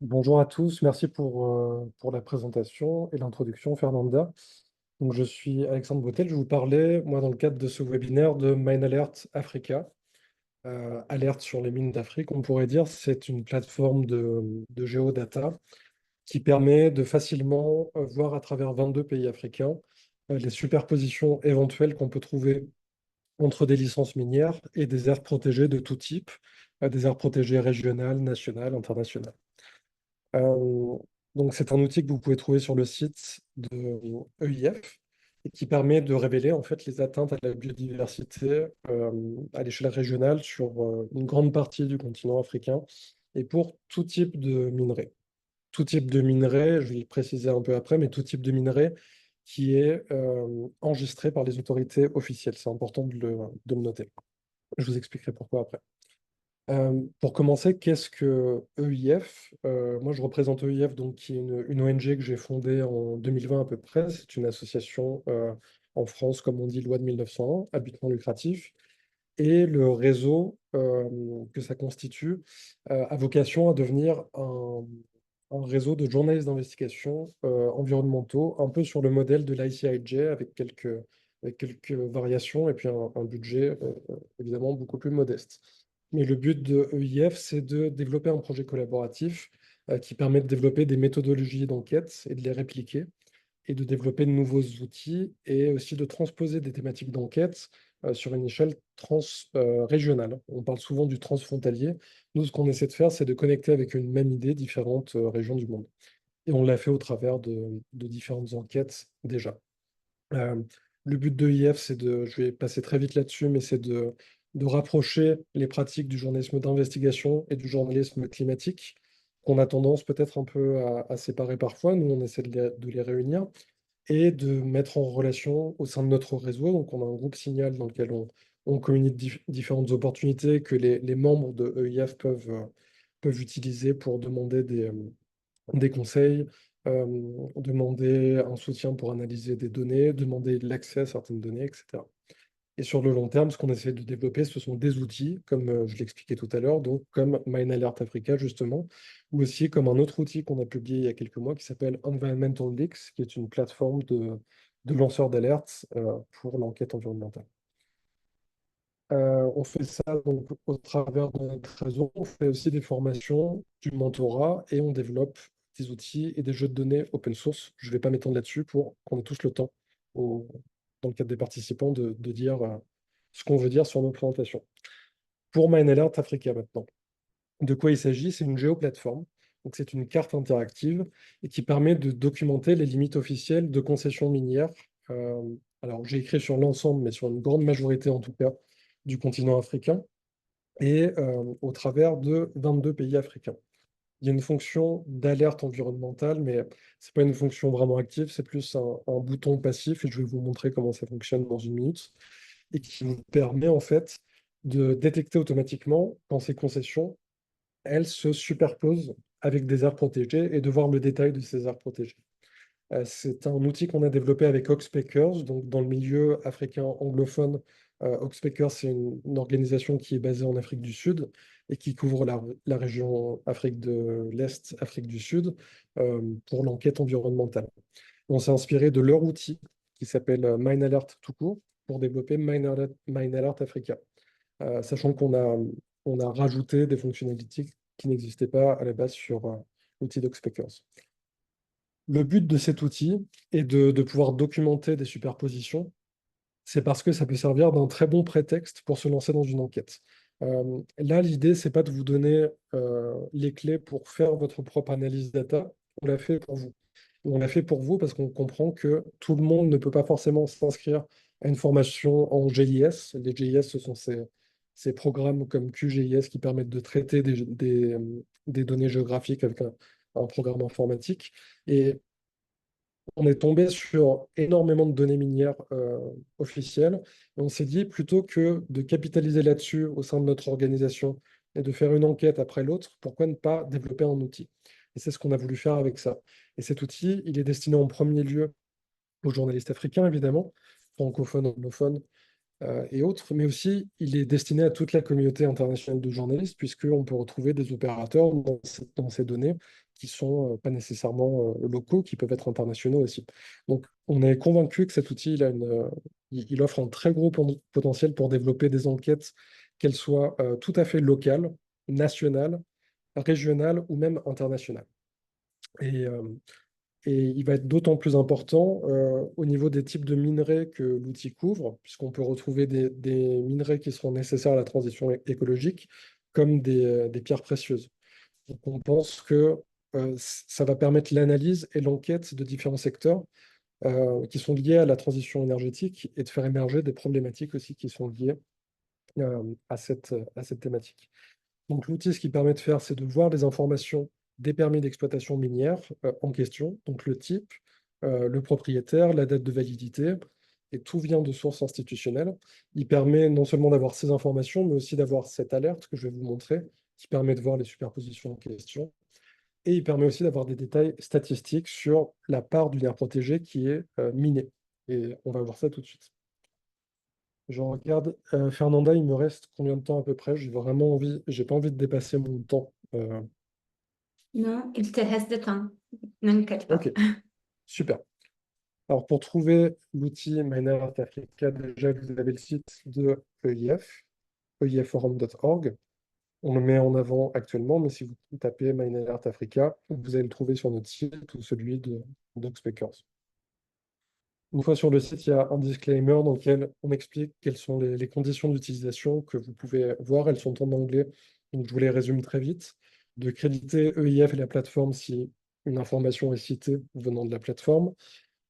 Bonjour à tous, merci pour la présentation et l'introduction, Fernanda. Donc, je suis Alexandre Botel, je vous parlais, moi, dans le cadre de ce webinaire de Mine Alert Africa. Alerte sur les mines d'Afrique, on pourrait dire, c'est une plateforme de géodata qui permet de facilement voir à travers 22 pays africains les superpositions éventuelles qu'on peut trouver entre des licences minières et des aires protégées de tout type, des aires protégées régionales, nationales, internationales. Euh, donc, c'est un outil que vous pouvez trouver sur le site de EIF et qui permet de révéler en fait les atteintes à la biodiversité à l'échelle régionale sur une grande partie du continent africain et pour tout type de minerai. Tout type de minerai, je vais le préciser un peu après, mais tout type de minerai qui est enregistré par les autorités officielles. C'est important de le noter. Je vous expliquerai pourquoi après. Pour commencer, qu'est-ce que EIF? Moi, je représente EIF, donc, qui est une ONG que j'ai fondée en 2020 à peu près. C'est une association en France, comme on dit, loi de 1901, à but non lucratif. Et le réseau que ça constitue a vocation à devenir un réseau de journalistes d'investigation environnementaux, un peu sur le modèle de l'ICIJ, avec quelques variations et puis un budget évidemment beaucoup plus modeste. Mais le but de EIF, c'est de développer un projet collaboratif qui permet de développer des méthodologies d'enquête et de les répliquer et de développer de nouveaux outils et aussi de transposer des thématiques d'enquête sur une échelle régionale. On parle souvent du transfrontalier. Nous, ce qu'on essaie de faire, c'est de connecter avec une même idée différentes régions du monde. Et on l'a fait au travers de différentes enquêtes déjà. Euh, le but de l'IF, je vais passer très vite là-dessus, mais c'est de rapprocher les pratiques du journalisme d'investigation et du journalisme climatique, qu'on a tendance peut-être un peu à séparer parfois. Nous, on essaie de les réunir et de mettre en relation au sein de notre réseau. Donc, on a un groupe Signal dans lequel on communique différentes opportunités que les membres de EIF peuvent utiliser pour demander des conseils, demander un soutien pour analyser des données, demander l'accès à certaines données, etc. Et sur le long terme, ce qu'on essaie de développer, ce sont des outils, comme je l'expliquais tout à l'heure, donc comme Mine Alert Africa, justement, ou aussi comme un autre outil qu'on a publié il y a quelques mois qui s'appelle Environmental Leaks, qui est une plateforme de lanceurs d'alerte pour l'enquête environnementale. On fait ça donc au travers de notre réseau. On fait aussi des formations, du mentorat et on développe des outils et des jeux de données open source. Je ne vais pas m'étendre là-dessus pour qu'on ait tous le temps, dans le cadre des participants, de dire ce qu'on veut dire sur nos présentations. Pour Mine Alert Africa maintenant, de quoi il s'agit? C'est une géoplateforme. Donc c'est une carte interactive et qui permet de documenter les limites officielles de concessions minières. Euh, alors j'ai écrit sur l'ensemble, mais sur une grande majorité en tout cas du continent africain et au travers de 22 pays africains. Il y a une fonction d'alerte environnementale, mais ce n'est pas une fonction vraiment active, c'est plus un bouton passif, et je vais vous montrer comment ça fonctionne dans une minute, et qui vous permet en fait de détecter automatiquement quand ces concessions, elles se superposent avec des aires protégées et de voir le détail de ces aires protégées. C'est un outil qu'on a développé avec Oxpeckers, donc dans le milieu africain anglophone. Oxpeckers, c'est une organisation qui est basée en Afrique du Sud et qui couvre la région Afrique de l'Est, Afrique du Sud, pour l'enquête environnementale. On s'est inspiré de leur outil qui s'appelle Mine Alert tout court pour développer Mine Alert Africa, sachant qu'on a rajouté des fonctionnalités qui n'existaient pas à la base sur l'outil d'Oxpeckers. Le but de cet outil est de pouvoir documenter des superpositions. C'est parce que ça peut servir d'un très bon prétexte pour se lancer dans une enquête. Là, l'idée, c'est pas de vous donner les clés pour faire votre propre analyse data. On l'a fait pour vous. On l'a fait pour vous parce qu'on comprend que tout le monde ne peut pas forcément s'inscrire à une formation en GIS. Les GIS, ce sont ces programmes comme QGIS qui permettent de traiter des données géographiques avec un programme informatique. Et on est tombé sur énormément de données minières officielles. Et on s'est dit, plutôt que de capitaliser là-dessus au sein de notre organisation et de faire une enquête après l'autre, pourquoi ne pas développer un outil? Et c'est ce qu'on a voulu faire avec ça. Et cet outil, il est destiné en premier lieu aux journalistes africains, évidemment, francophones, anglophones, et autres, mais aussi il est destiné à toute la communauté internationale de journalistes, puisqu'on peut retrouver des opérateurs dans ces données qui sont pas nécessairement locaux, qui peuvent être internationaux aussi. Donc on est convaincu que cet outil, il offre un très gros potentiel pour développer des enquêtes, qu'elles soient tout à fait locales, nationales, régionales ou même internationales. Et, euh, et il va être d'autant plus important au niveau des types de minerais que l'outil couvre, puisqu'on peut retrouver des minerais qui seront nécessaires à la transition écologique, comme des pierres précieuses. Donc on pense que ça va permettre l'analyse et l'enquête de différents secteurs qui sont liés à la transition énergétique et de faire émerger des problématiques aussi qui sont liées à cette thématique. Donc l'outil, ce qu'il permet de faire, c'est de voir les informations des permis d'exploitation minière en question, donc le type, le propriétaire, la date de validité, et tout vient de sources institutionnelles. Il permet non seulement d'avoir ces informations, mais aussi d'avoir cette alerte que je vais vous montrer, qui permet de voir les superpositions en question. Et il permet aussi d'avoir des détails statistiques sur la part d'une aire protégée qui est minée. Et on va voir ça tout de suite. Je regarde, Fernanda, il me reste combien de temps à peu près? J'ai pas envie de dépasser mon temps. Non, il te reste de temps. N'inquiète pas. Ok, super. Alors pour trouver l'outil MineAlert Africa, déjà vous avez le site de EIF, eifforum.org. On le met en avant actuellement, mais si vous tapez MineAlert Africa, vous allez le trouver sur notre site ou celui de DocSpakers. Une fois sur le site, il y a un disclaimer dans lequel on explique quelles sont les conditions d'utilisation que vous pouvez voir. Elles sont en anglais, donc je vous les résume très vite. De créditer EIF et la plateforme si une information est citée venant de la plateforme.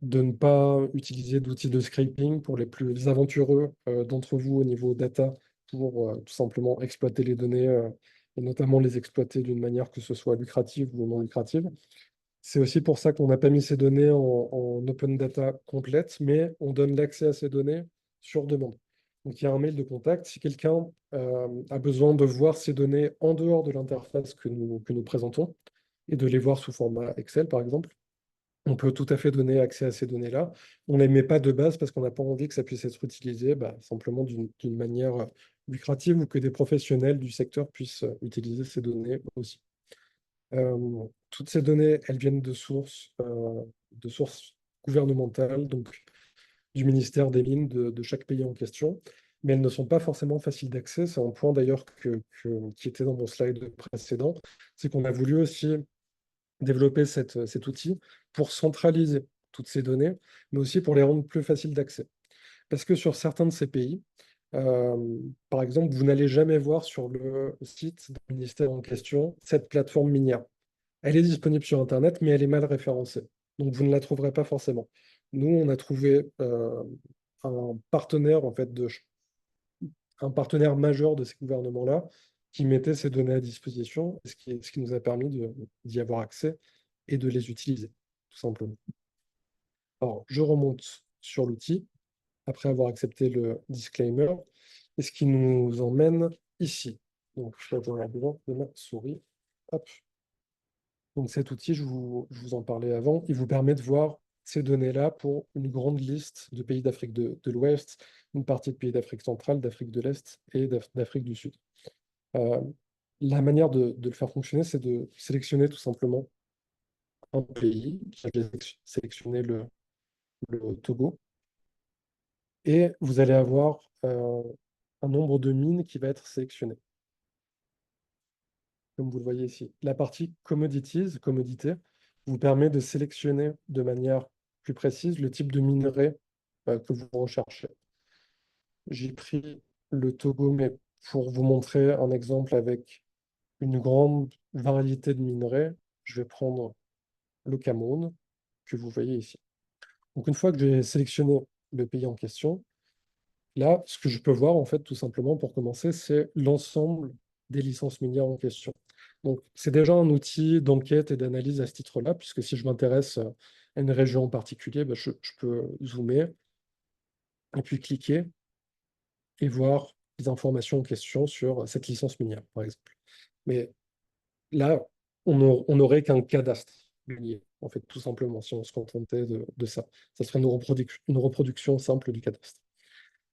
De ne pas utiliser d'outils de scraping pour les plus aventureux d'entre vous au niveau data pour tout simplement exploiter les données et notamment les exploiter d'une manière que ce soit lucrative ou non lucrative. C'est aussi pour ça qu'on n'a pas mis ces données en open data complète, mais on donne l'accès à ces données sur demande. Donc il y a un mail de contact. Si quelqu'un a besoin de voir ces données en dehors de l'interface que nous présentons et de les voir sous format Excel, par exemple, on peut tout à fait donner accès à ces données-là. On ne les met pas de base parce qu'on n'a pas envie que ça puisse être utilisé simplement d'une manière lucrative ou que des professionnels du secteur puissent utiliser ces données aussi. Toutes ces données, elles viennent de sources gouvernementales, donc du ministère des Mines de chaque pays en question, mais elles ne sont pas forcément faciles d'accès. C'est un point d'ailleurs qui était dans mon slide précédent, c'est qu'on a voulu aussi développer cet outil pour centraliser toutes ces données, mais aussi pour les rendre plus faciles d'accès. Parce que sur certains de ces pays, par exemple, vous n'allez jamais voir sur le site du ministère en question cette plateforme minière. Elle est disponible sur Internet, mais elle est mal référencée. Donc, vous ne la trouverez pas forcément. Nous, on a trouvé un partenaire, en fait, un partenaire majeur de ces gouvernements-là qui mettait ces données à disposition, ce qui nous a permis d'y avoir accès et de les utiliser, tout simplement. Alors, je remonte sur l'outil après avoir accepté le disclaimer, et ce qui nous emmène ici. Donc, je vais avoir besoin de ma souris. Hop. Donc cet outil, je vous en parlais avant, il vous permet de voir ces données-là pour une grande liste de pays d'Afrique de l'Ouest, une partie de pays d'Afrique centrale, d'Afrique de l'Est et d'Afrique du Sud. Euh, la manière de le faire fonctionner, c'est de sélectionner tout simplement un pays. J'ai sélectionné le Togo. Et vous allez avoir un nombre de mines qui va être sélectionné, comme vous le voyez ici. La partie commodities, commodité, vous permet de sélectionner de manière plus précise le type de minerai que vous recherchez. J'ai pris le Togo, mais pour vous montrer un exemple avec une grande variété de minerais, je vais prendre le Cameroun, que vous voyez ici. Donc une fois que j'ai sélectionné le pays en question, là, ce que je peux voir, en fait, tout simplement, pour commencer, c'est l'ensemble des licences minières en question. Donc, c'est déjà un outil d'enquête et d'analyse à ce titre-là, puisque si je m'intéresse à une région en particulier, je peux zoomer et puis cliquer et voir les informations en question sur cette licence minière, par exemple. Mais là, on n'aurait qu'un cadastre minier, en fait, tout simplement, si on se contentait de ça. Ça serait une reproduction simple du cadastre.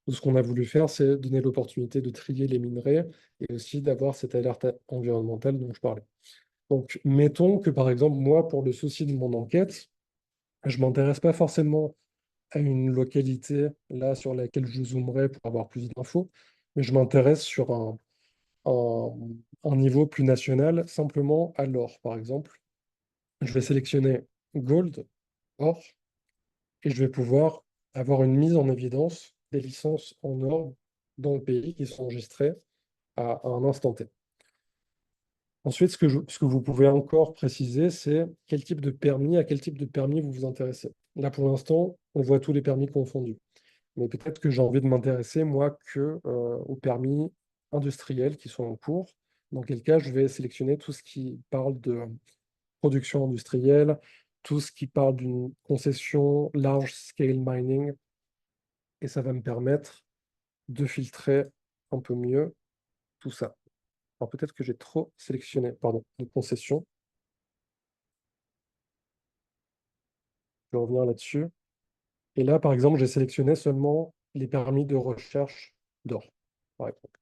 Ce qu'on a voulu faire, c'est donner l'opportunité de trier les minerais et aussi d'avoir cette alerte environnementale dont je parlais. Donc, mettons que par exemple, moi, pour le souci de mon enquête, je m'intéresse pas forcément à une localité là sur laquelle je zoomerai pour avoir plus d'infos, mais je m'intéresse sur un, un niveau plus national, simplement à l'or, par exemple. Je vais sélectionner Gold, or, et je vais pouvoir avoir une mise en évidence des licences en or dans le pays qui sont enregistrées à un instant T. Ensuite, ce que vous pouvez encore préciser, c'est quel type de permis, à quel type de permis vous vous intéressez. Là, pour l'instant, on voit tous les permis confondus. Mais peut-être que j'ai envie de m'intéresser, moi, aux permis industriels qui sont en cours, dans quel cas je vais sélectionner tout ce qui parle de production industrielle, tout ce qui parle d'une concession large scale mining, et ça va me permettre de filtrer un peu mieux tout ça. Alors peut-être que j'ai trop sélectionné, pardon, de concessions. Je vais revenir là-dessus. Et là, par exemple, j'ai sélectionné seulement les permis de recherche d'or, par exemple.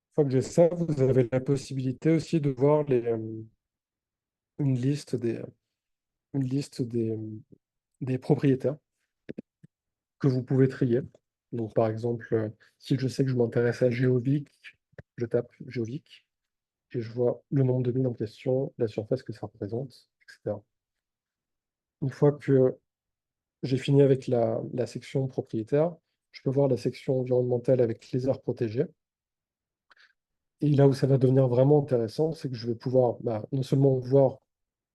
Une fois que j'ai ça, vous avez la possibilité aussi de voir une liste des propriétaires que vous pouvez trier. Donc, par exemple, si je sais que je m'intéresse à Géovic, je tape Géovic et je vois le nombre de mines en question, la surface que ça représente, etc. Une fois que j'ai fini avec la section propriétaire, je peux voir la section environnementale avec les aires protégées. Et là où ça va devenir vraiment intéressant, c'est que je vais pouvoir non seulement voir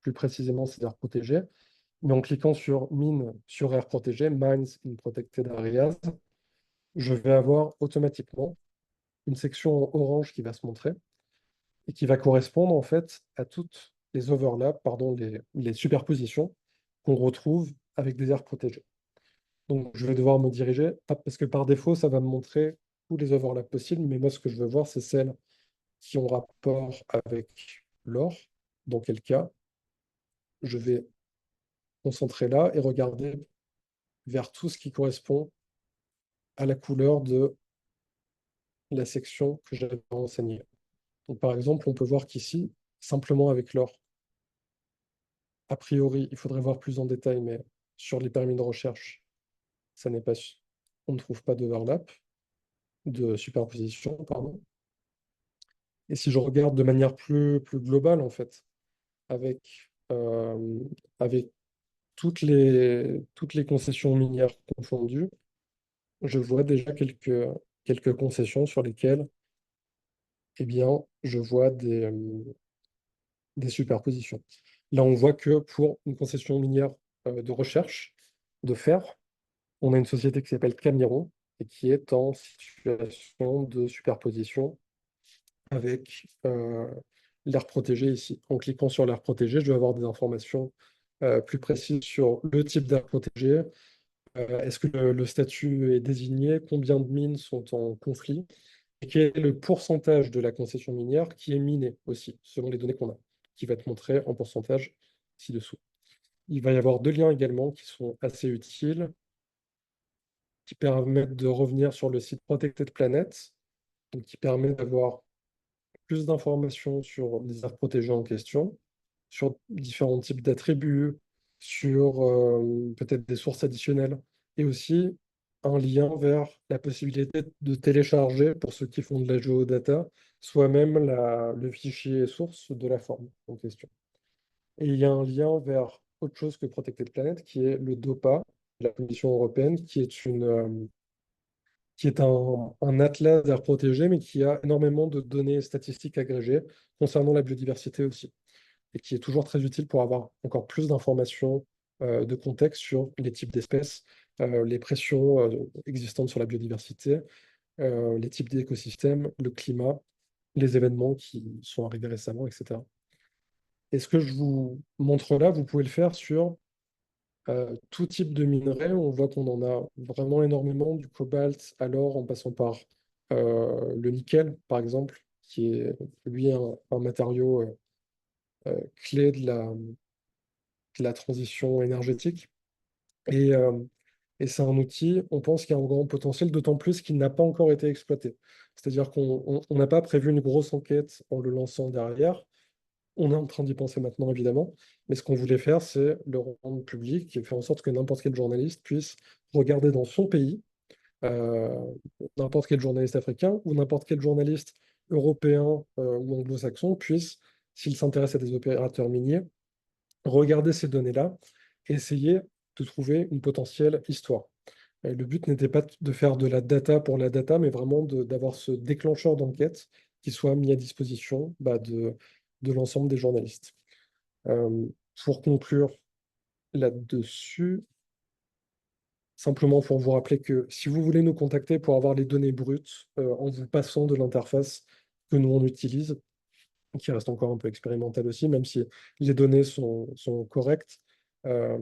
plus précisément ces aires protégées, mais en cliquant sur Mine sur aires protégées, Mines in Protected Areas, je vais avoir automatiquement une section en orange qui va se montrer et qui va correspondre en fait à toutes les overlaps, pardon, les superpositions qu'on retrouve avec des aires protégées. Donc je vais devoir me diriger, parce que par défaut, ça va me montrer tous les overlaps possibles, mais moi ce que je veux voir, c'est celles qui ont rapport avec l'or, dans quel cas je vais concentrer là et regarder vers tout ce qui correspond à la couleur de la section que j'avais renseignée. Donc, par exemple, on peut voir qu'ici, simplement avec l'or, a priori, il faudrait voir plus en détail, mais sur les permis de recherche, ça n'est pas, on ne trouve pas d'overlap, de superposition, pardon. Et si je regarde de manière plus globale, en fait, avec toutes les concessions minières confondues, je vois déjà quelques concessions sur lesquelles, eh bien, je vois des superpositions. Là, on voit que pour une concession minière de recherche de fer, on a une société qui s'appelle Camiron et qui est en situation de superposition avec l'aire protégée ici. En cliquant sur l'aire protégée, je vais avoir des informations plus précises sur le type d'aire protégée, est-ce que le statut est désigné, combien de mines sont en conflit, et quel est le pourcentage de la concession minière qui est minée aussi, selon les données qu'on a, qui va être montré en pourcentage ci-dessous. Il va y avoir deux liens également qui sont assez utiles, qui permettent de revenir sur le site Protected Planet, donc qui permet d'avoir plus d'informations sur les aires protégées en question, sur différents types d'attributs, sur peut-être des sources additionnelles, et aussi un lien vers la possibilité de télécharger, pour ceux qui font de la géodata, soi-même le fichier source de la forme en question. Et il y a un lien vers autre chose que Protected Planet, qui est le DOPA, la Commission européenne, qui est un atlas d'aires protégées, mais qui a énormément de données statistiques agrégées concernant la biodiversité aussi, et qui est toujours très utile pour avoir encore plus d'informations de contexte sur les types d'espèces, les pressions existantes sur la biodiversité, les types d'écosystèmes, le climat, les événements qui sont arrivés récemment, etc. Et ce que je vous montre là, vous pouvez le faire sur tout type de minerai. On voit qu'on en a vraiment énormément, du cobalt à l'or, en passant par le nickel, par exemple, qui est lui un matériau clé de la transition énergétique. Et Et c'est un outil, on pense qu'il y a un grand potentiel, d'autant plus qu'il n'a pas encore été exploité. C'est-à-dire qu'on n'a pas prévu une grosse enquête en le lançant derrière. On est en train d'y penser maintenant, évidemment. Mais ce qu'on voulait faire, c'est le rendre public et faire en sorte que n'importe quel journaliste puisse regarder dans son pays, euh, n'importe quel journaliste africain ou n'importe quel journaliste européen ou anglo-saxon puisse, s'il s'intéresse à des opérateurs miniers, regarder ces données-là et essayer de trouver une potentielle histoire. Et le but n'était pas de faire de la data pour la data, mais vraiment d'avoir ce déclencheur d'enquête qui soit mis à disposition de l'ensemble des journalistes. Euh, pour conclure là-dessus, simplement pour vous rappeler que si vous voulez nous contacter pour avoir les données brutes en vous passant de l'interface que nous on utilise, qui reste encore un peu expérimentale aussi, même si les données sont correctes, euh,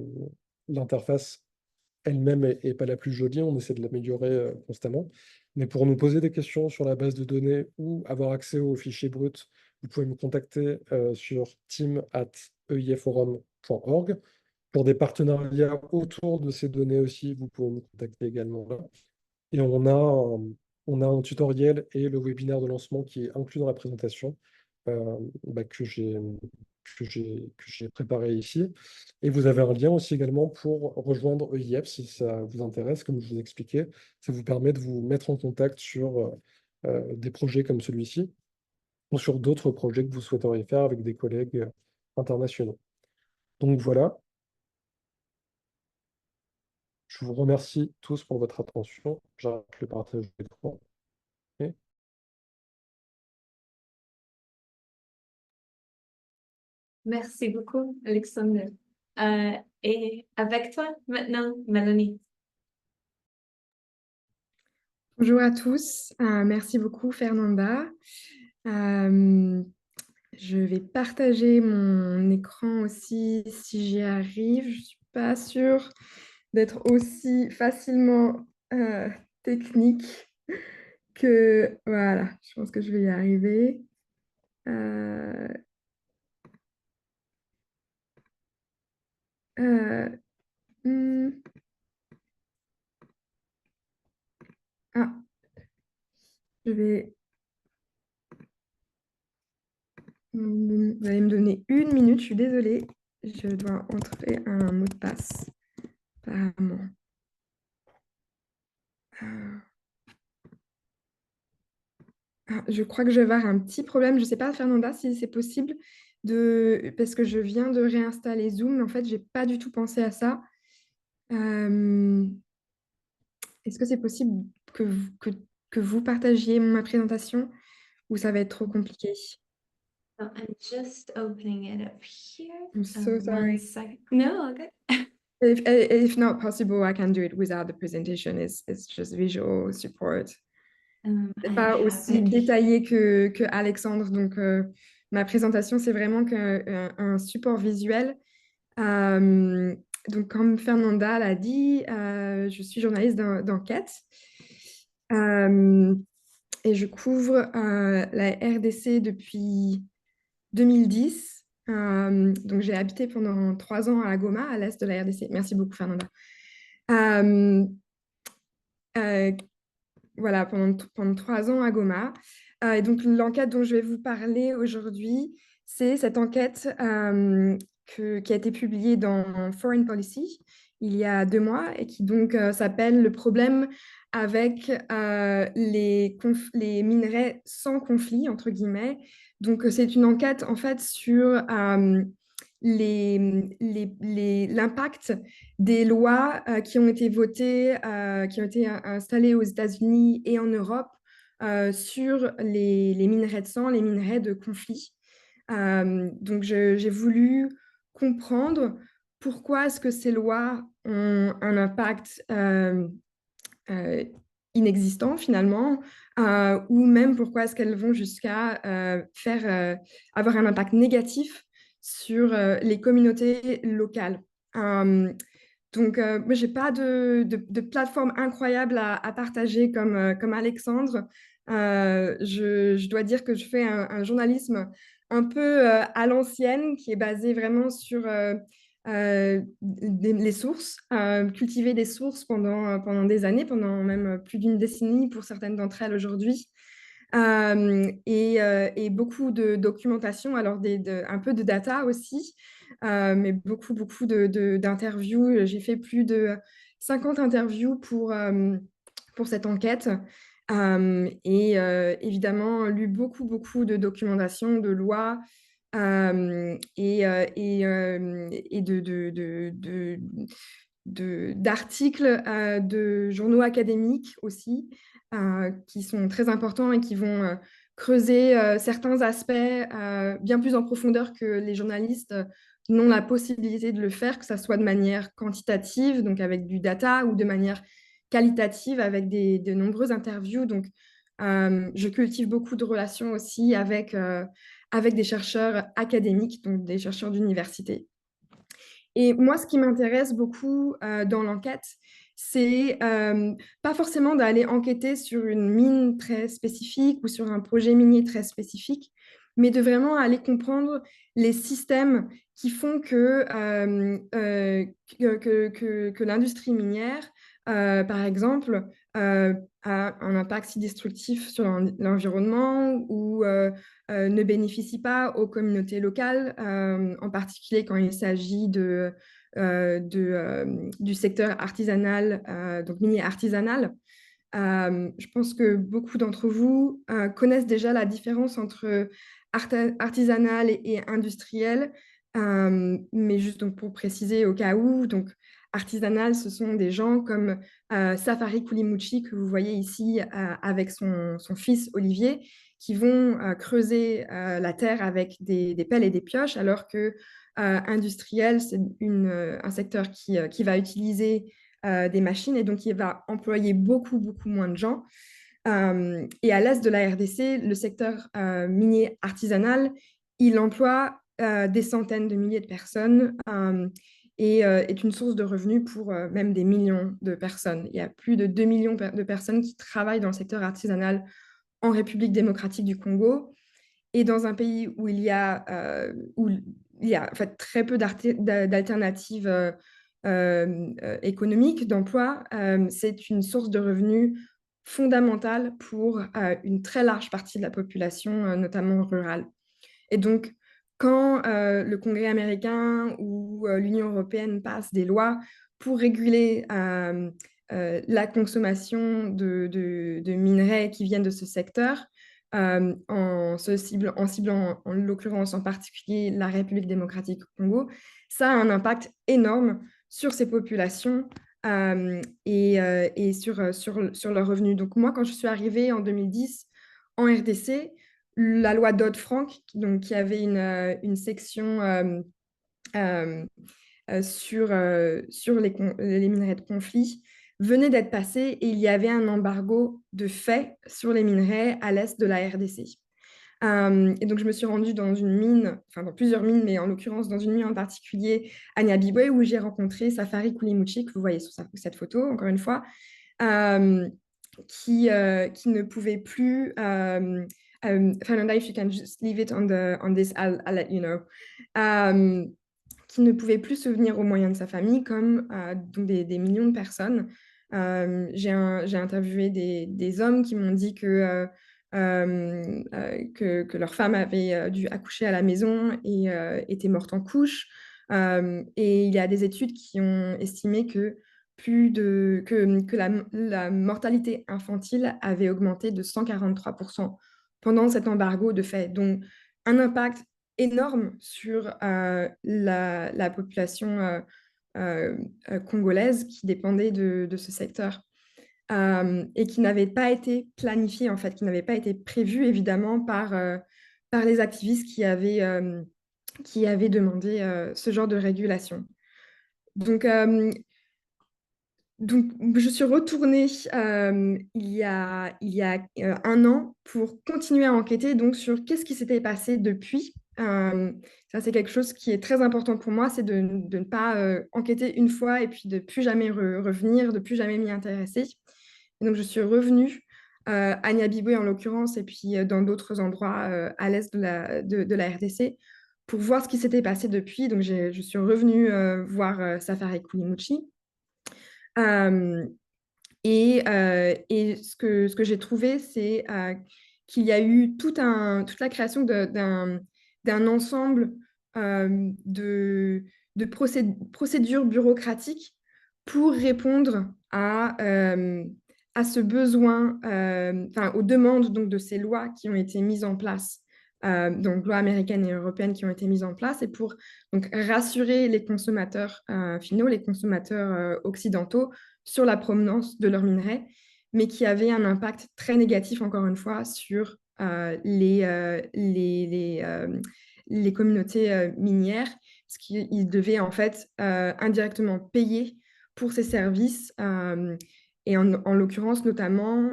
l'interface elle-même est pas la plus jolie, on essaie de l'améliorer constamment. Mais pour nous poser des questions sur la base de données ou avoir accès aux fichiers bruts, vous pouvez me contacter sur team@eiforum.org. Pour des partenariats autour de ces données aussi, vous pouvez me contacter également là. Et on a un tutoriel et le webinaire de lancement qui est inclus dans la présentation que j'ai préparé ici. Et vous avez un lien aussi également pour rejoindre EIF si ça vous intéresse, comme je vous ai expliqué. Ça vous permet de vous mettre en contact sur des projets comme celui-ci ou sur d'autres projets que vous souhaiteriez faire avec des collègues internationaux. Donc voilà, je vous remercie tous pour votre attention. J'arrête le partage d'écran. Et Merci beaucoup, Alexandre. Et avec toi maintenant, Mélanie. Bonjour à tous, merci beaucoup Fernanda. Euh, je vais partager mon écran aussi si j'y arrive. Je ne suis pas sûre d'être aussi facilement technique que... Voilà, je pense que je vais y arriver. Euh, euh, hmm, ah, je vais... Vous allez me donner une minute, je suis désolée. Je dois entrer un mot de passe, apparemment. Je crois que je vais avoir un petit problème. Je ne sais pas, Fernanda, si c'est possible parce que je viens de réinstaller Zoom, mais en fait, je n'ai pas du tout pensé à ça. Euh, Est-ce que c'est possible que vous partagiez ma présentation ou ça va être trop compliqué? So I'm just opening it up here. I'm so One sorry. second. No, okay. If not possible, I can do it without the presentation. It's just visual support. C'est I pas have aussi it. détaillé que Alexandre. Donc, ma présentation, c'est vraiment un support visuel. Donc, comme Fernanda l'a dit, je suis journaliste d'enquête et je couvre la RDC depuis 2010. Donc, j'ai habité pendant 3 ans à Goma, à l'est de la RDC. Merci beaucoup, Fernanda. Euh, euh, voilà, pendant 3 ans à Goma. Et donc, l'enquête dont je vais vous parler aujourd'hui, c'est cette enquête qui a été publiée dans Foreign Policy il y a 2 mois et qui donc s'appelle Le problème avec les minerais sans conflit, entre guillemets. Donc, c'est une enquête en fait sur l'impact des lois qui ont été votées, qui ont été installées aux États-Unis et en Europe sur les minerais de sang, les minerais de conflit. Donc, j'ai voulu comprendre pourquoi est-ce que ces lois ont un impact euh, inexistant finalement, ou même pourquoi est-ce qu'elles vont jusqu'à avoir un impact négatif sur les communautés locales. Donc, moi, je n'ai pas de plateforme incroyable à partager comme Alexandre. Je dois dire que je fais un journalisme un peu à l'ancienne, qui est basé vraiment sur les sources, cultiver des sources pendant des années, pendant même plus d'une décennie pour certaines d'entre elles aujourd'hui. Et beaucoup de documentation, alors un peu de data aussi, mais beaucoup d'interviews. J'ai fait plus de 50 interviews pour cette enquête. Évidemment, lu beaucoup de documentation, de lois et d'articles de journaux académiques aussi, qui sont très importants et qui vont creuser certains aspects bien plus en profondeur que les journalistes n'ont la possibilité de le faire, que ce soit de manière quantitative, donc avec du data, ou de manière qualitative avec de nombreuses interviews. Donc, je cultive beaucoup de relations aussi avec des chercheurs académiques, donc des chercheurs d'université. Et moi, ce qui m'intéresse beaucoup dans l'enquête, c'est pas forcément d'aller enquêter sur une mine très spécifique ou sur un projet minier très spécifique, mais de vraiment aller comprendre les systèmes qui font que l'industrie minière, par exemple, a un impact si destructif sur l'environnement ou ne bénéficie pas aux communautés locales, en particulier quand il s'agit du secteur artisanal, donc minier artisanal. Je pense que beaucoup d'entre vous connaissent déjà la différence entre artisanal et industriel, mais juste donc pour préciser au cas où, donc artisanal, ce sont des gens comme Safari Koulimouchi que vous voyez ici avec son fils Olivier, qui vont creuser la terre avec des pelles et des pioches, alors que industriel, c'est un secteur qui va utiliser des machines et donc il va employer beaucoup moins de gens. Et à l'est de la RDC, le secteur minier artisanal, il emploie des centaines de milliers de personnes et est une source de revenus pour même des millions de personnes. Il y a plus de 2 millions de personnes qui travaillent dans le secteur artisanal en République démocratique du Congo. Et dans un pays où il y a en fait, très peu d'alternatives économiques, d'emploi, c'est une source de revenus fondamentale pour une très large partie de la population, notamment rurale. Et donc, quand le Congrès américain ou l'Union européenne passent des lois pour réguler la consommation de minerais qui viennent de ce secteur, en ciblant en l'occurrence en particulier la République démocratique du Congo, ça a un impact énorme sur ces populations et sur leurs revenus. Donc moi, quand je suis arrivée en 2010 en RDC, la loi Dodd-Frank, donc, qui avait une section sur les minerais de conflit, venait d'être passée et il y avait un embargo de fait sur les minerais à l'est de la RDC. Et donc, je me suis rendue dans une mine, enfin dans plusieurs mines, mais en l'occurrence dans une mine en particulier à Nyabibwe, où j'ai rencontré Safari Koulimouchi, que vous voyez sur cette photo, encore une fois, qui ne pouvait plus... Fernanda, if you can just leave it on this, I'll let you know. Qui ne pouvait plus subvenir aux moyens de sa famille, comme donc des millions de personnes. J'ai interviewé des hommes qui m'ont dit que leur femme avait dû accoucher à la maison et était morte en couche. Et il y a des études qui ont estimé que la mortalité infantile avait augmenté de 143% pendant cet embargo de fait. Donc, un impact énorme sur la population congolaise qui dépendait de ce secteur. Et qui n'avait pas été planifié, en fait, qui n'avait pas été prévu, évidemment, par les activistes qui avaient demandé ce genre de régulation. Donc, je suis retournée il y a un an pour continuer à enquêter donc, sur qu'est-ce qui s'était passé depuis. Ça, c'est quelque chose qui est très important pour moi, c'est de ne pas enquêter une fois et puis de ne plus jamais revenir, de ne plus jamais m'y intéresser. Et donc, je suis revenue à Nyabibwe en l'occurrence et puis dans d'autres endroits à l'est de la RDC pour voir ce qui s'était passé depuis. Donc, je suis revenue voir Safari Koulimuchi. Et ce que j'ai trouvé, c'est qu'il y a eu toute la création d'un ensemble de procédures bureaucratiques pour répondre à ce besoin, aux demandes donc, de ces lois qui ont été mises en place, donc lois américaines et européennes qui ont été mises en place, et pour donc, rassurer les consommateurs finaux, les consommateurs occidentaux, sur la provenance de leurs minerais, mais qui avait un impact très négatif, encore une fois, sur les communautés minières, parce qu'ils devaient en fait indirectement payer pour ces services, et en l'occurrence notamment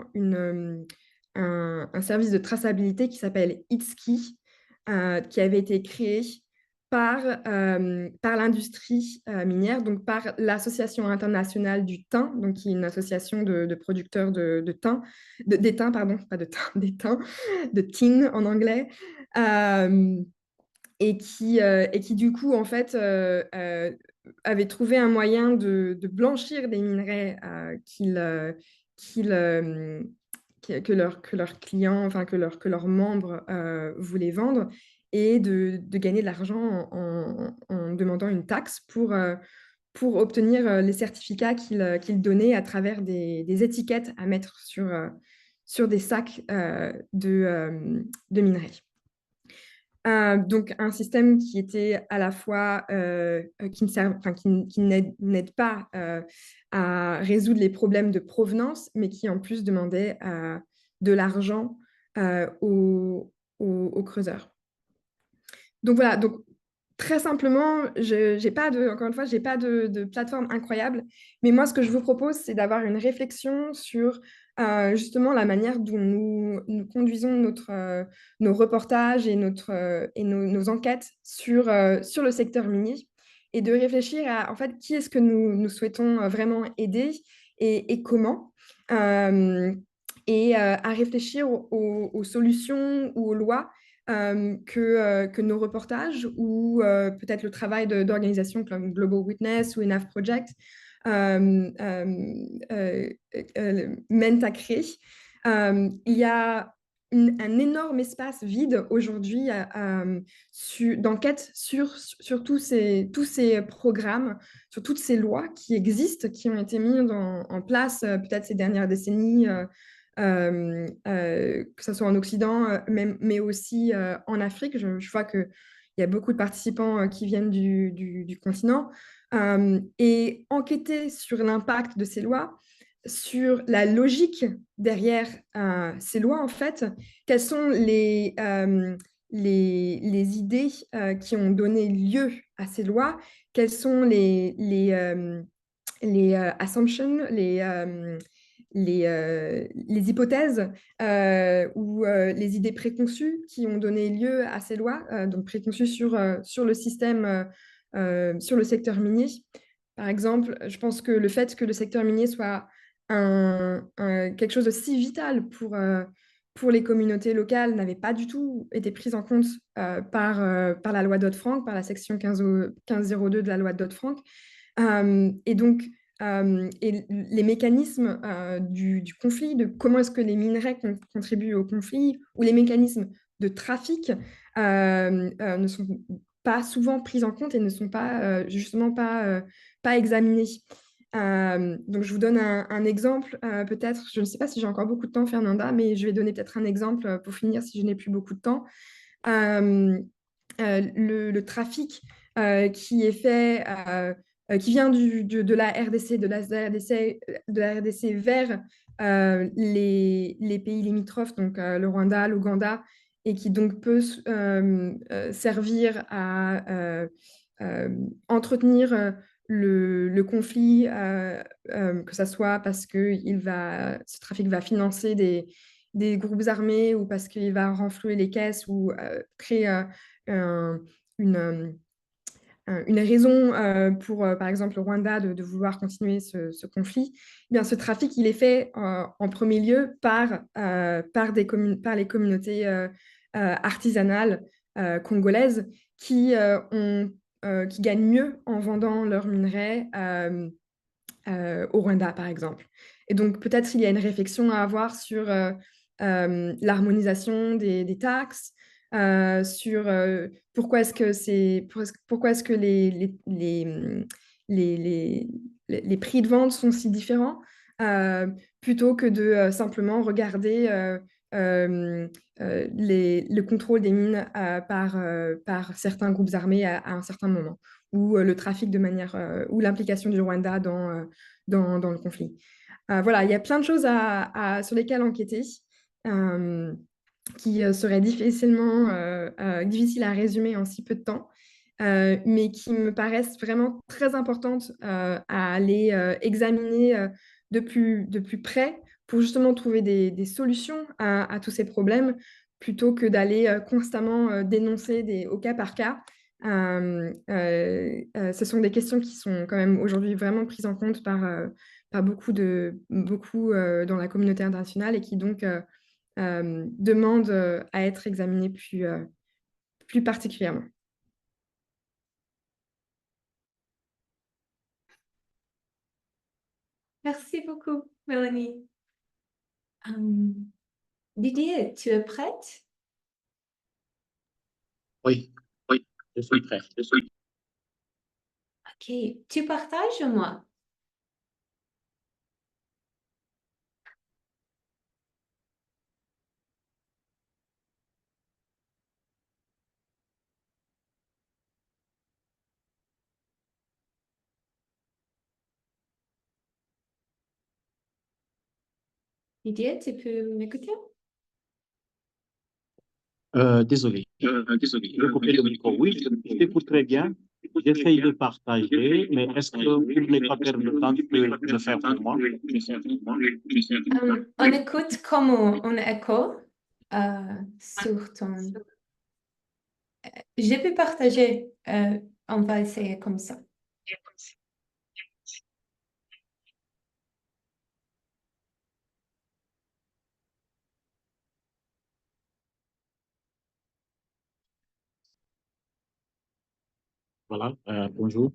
un service de traçabilité qui s'appelle Itski, qui avait été créé par l'industrie minière, donc par l'Association internationale du thym, donc qui est une association de producteurs de thym, d'étain, pardon, pas de thym, d'étain, de tin en anglais, et qui du coup, en fait, avait trouvé un moyen de blanchir des minerais qu'ils que leurs clients, enfin que leurs membres voulaient vendre, et de gagner de l'argent en demandant une taxe pour obtenir les certificats qu'ils donnaient à travers des étiquettes à mettre sur des sacs de minerais. Donc un système qui était à la fois qui n'aide pas à résoudre les problèmes de provenance, mais qui en plus demandait de l'argent aux creuseurs. Donc voilà, donc très simplement, encore une fois, j'ai pas de plateforme incroyable, mais moi, ce que je vous propose, c'est d'avoir une réflexion sur justement la manière dont nous conduisons nos reportages et nos enquêtes sur le secteur minier, et de réfléchir à en fait qui est-ce que nous souhaitons vraiment aider et comment, et à réfléchir aux solutions ou aux lois que nos reportages ou peut-être le travail d'organisations comme Global Witness ou Enough Project mènent à créer. Il y a un énorme espace vide aujourd'hui d'enquête sur tous ces programmes, sur toutes ces lois qui existent, qui ont été mises en place peut-être ces dernières décennies, que ce soit en Occident, mais aussi en Afrique. Je vois qu'il y a beaucoup de participants qui viennent du continent, et enquêter sur l'impact de ces lois, sur la logique derrière ces lois, en fait, quelles sont les idées qui ont donné lieu à ces lois, quelles sont les assumptions, les hypothèses ou les idées préconçues qui ont donné lieu à ces lois, donc préconçues sur le système, sur le secteur minier. Par exemple, je pense que le fait que le secteur minier soit quelque chose de si vital pour les communautés locales n'avait pas du tout été pris en compte par la loi Dodd-Frank, par la section 1502 de la loi Dodd-Frank. Et donc, et les mécanismes du conflit, de comment est-ce que les minerais contribuent au conflit, ou les mécanismes de trafic ne sont pas souvent pris en compte et ne sont pas justement pas examinés. Donc, je vous donne un exemple, peut-être. Je ne sais pas si j'ai encore beaucoup de temps, Fernanda, mais je vais donner peut-être un exemple pour finir si je n'ai plus beaucoup de temps. Le trafic qui est fait, qui vient de la RDC, de la RDC vers les pays limitrophes, donc le Rwanda, l'Ouganda, et qui donc peut servir à entretenir le conflit, que ce soit parce que ce trafic va financer des groupes armés, ou parce qu'il va renflouer les caisses, ou créer une raison pour, par exemple, le Rwanda de vouloir continuer ce conflit. Eh bien, ce trafic, il est fait en premier lieu par les communautés artisanales congolaises qui gagnent mieux en vendant leurs minerais au Rwanda, par exemple. Et donc, peut-être il y a une réflexion à avoir sur l'harmonisation des taxes, sur pourquoi est-ce que les prix de vente sont si différents, euh, plutôt que de simplement regarder le contrôle des mines par certains groupes armés à un certain moment, ou le trafic ou l'implication du Rwanda dans le conflit. Voilà, il y a plein de choses sur lesquelles enquêter, euh, qui seraient difficiles à résumer en si peu de temps, mais qui me paraissent vraiment très importantes à aller examiner de plus près pour justement trouver des solutions à tous ces problèmes, plutôt que d'aller constamment dénoncer au cas par cas. Ce sont des questions qui sont quand même aujourd'hui vraiment prises en compte par beaucoup dans la communauté internationale, et qui donc demandent à être examinées plus particulièrement. Merci beaucoup, Mélanie. Didier, tu es prête? Oui, oui, je suis prêt. Ok, tu partages ou moi? Didier, tu peux m'écouter? Désolé, j'ai coupé le micro. Oui, je t'écoute très bien. J'essaye de partager, mais est-ce que vous ne voulez pas perdre le temps de le faire pour moi? On écoute comment on écho sur ton... J'ai pu partager. On va essayer comme ça. Voilà, bonjour.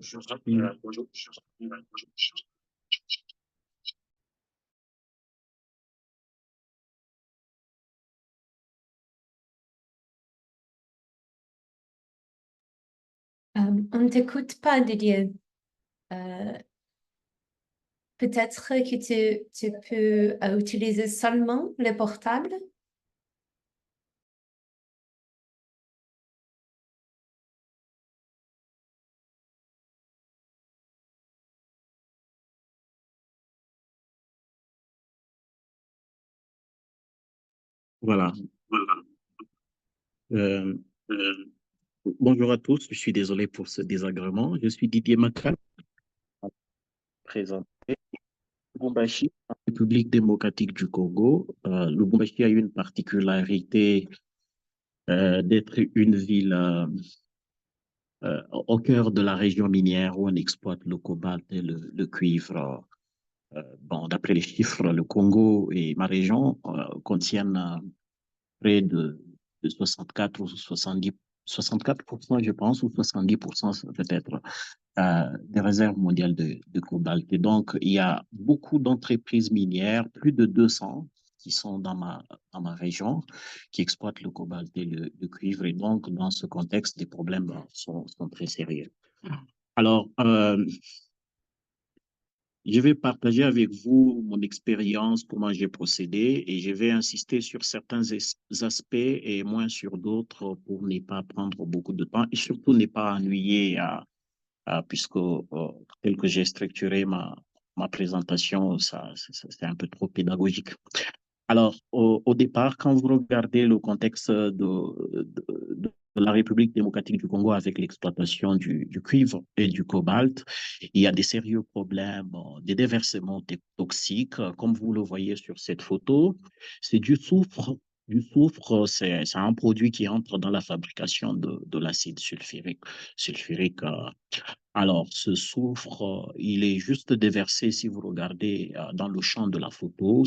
On ne t'écoute pas, Didier. Peut-être que tu peux utiliser seulement le portable. Voilà. Euh, Bonjour à tous, je suis désolé pour ce désagrément. Je suis Didier Macal, présenté Lubumbashi, en République démocratique du Congo. Lubumbashi a une particularité d'être une ville au cœur de la région minière où on exploite le cobalt et le cuivre. Bon, d'après les chiffres, le Congo et ma région contiennent près de 64 ou 70, 64%, je pense, ou 70% peut-être, des réserves mondiales de cobalt. Et donc, il y a beaucoup d'entreprises minières, plus de 200, qui sont dans ma région, qui exploitent le cobalt et le cuivre. Et donc, dans ce contexte, les problèmes sont très sérieux. Alors, je vais partager avec vous mon expérience, comment j'ai procédé, et je vais insister sur certains aspects et moins sur d'autres pour ne pas prendre beaucoup de temps et surtout ne pas ennuyer, puisque tel que j'ai structuré ma présentation, c'est un peu trop pédagogique. Alors, au départ, quand vous regardez le contexte de la République démocratique du Congo avec l'exploitation du cuivre et du cobalt, il y a des sérieux problèmes, des déversements toxiques, comme vous le voyez sur cette photo. C'est du soufre. Du soufre, c'est un produit qui entre dans la fabrication de l'acide sulfurique. Alors, ce soufre, il est juste déversé, si vous regardez dans le champ de la photo,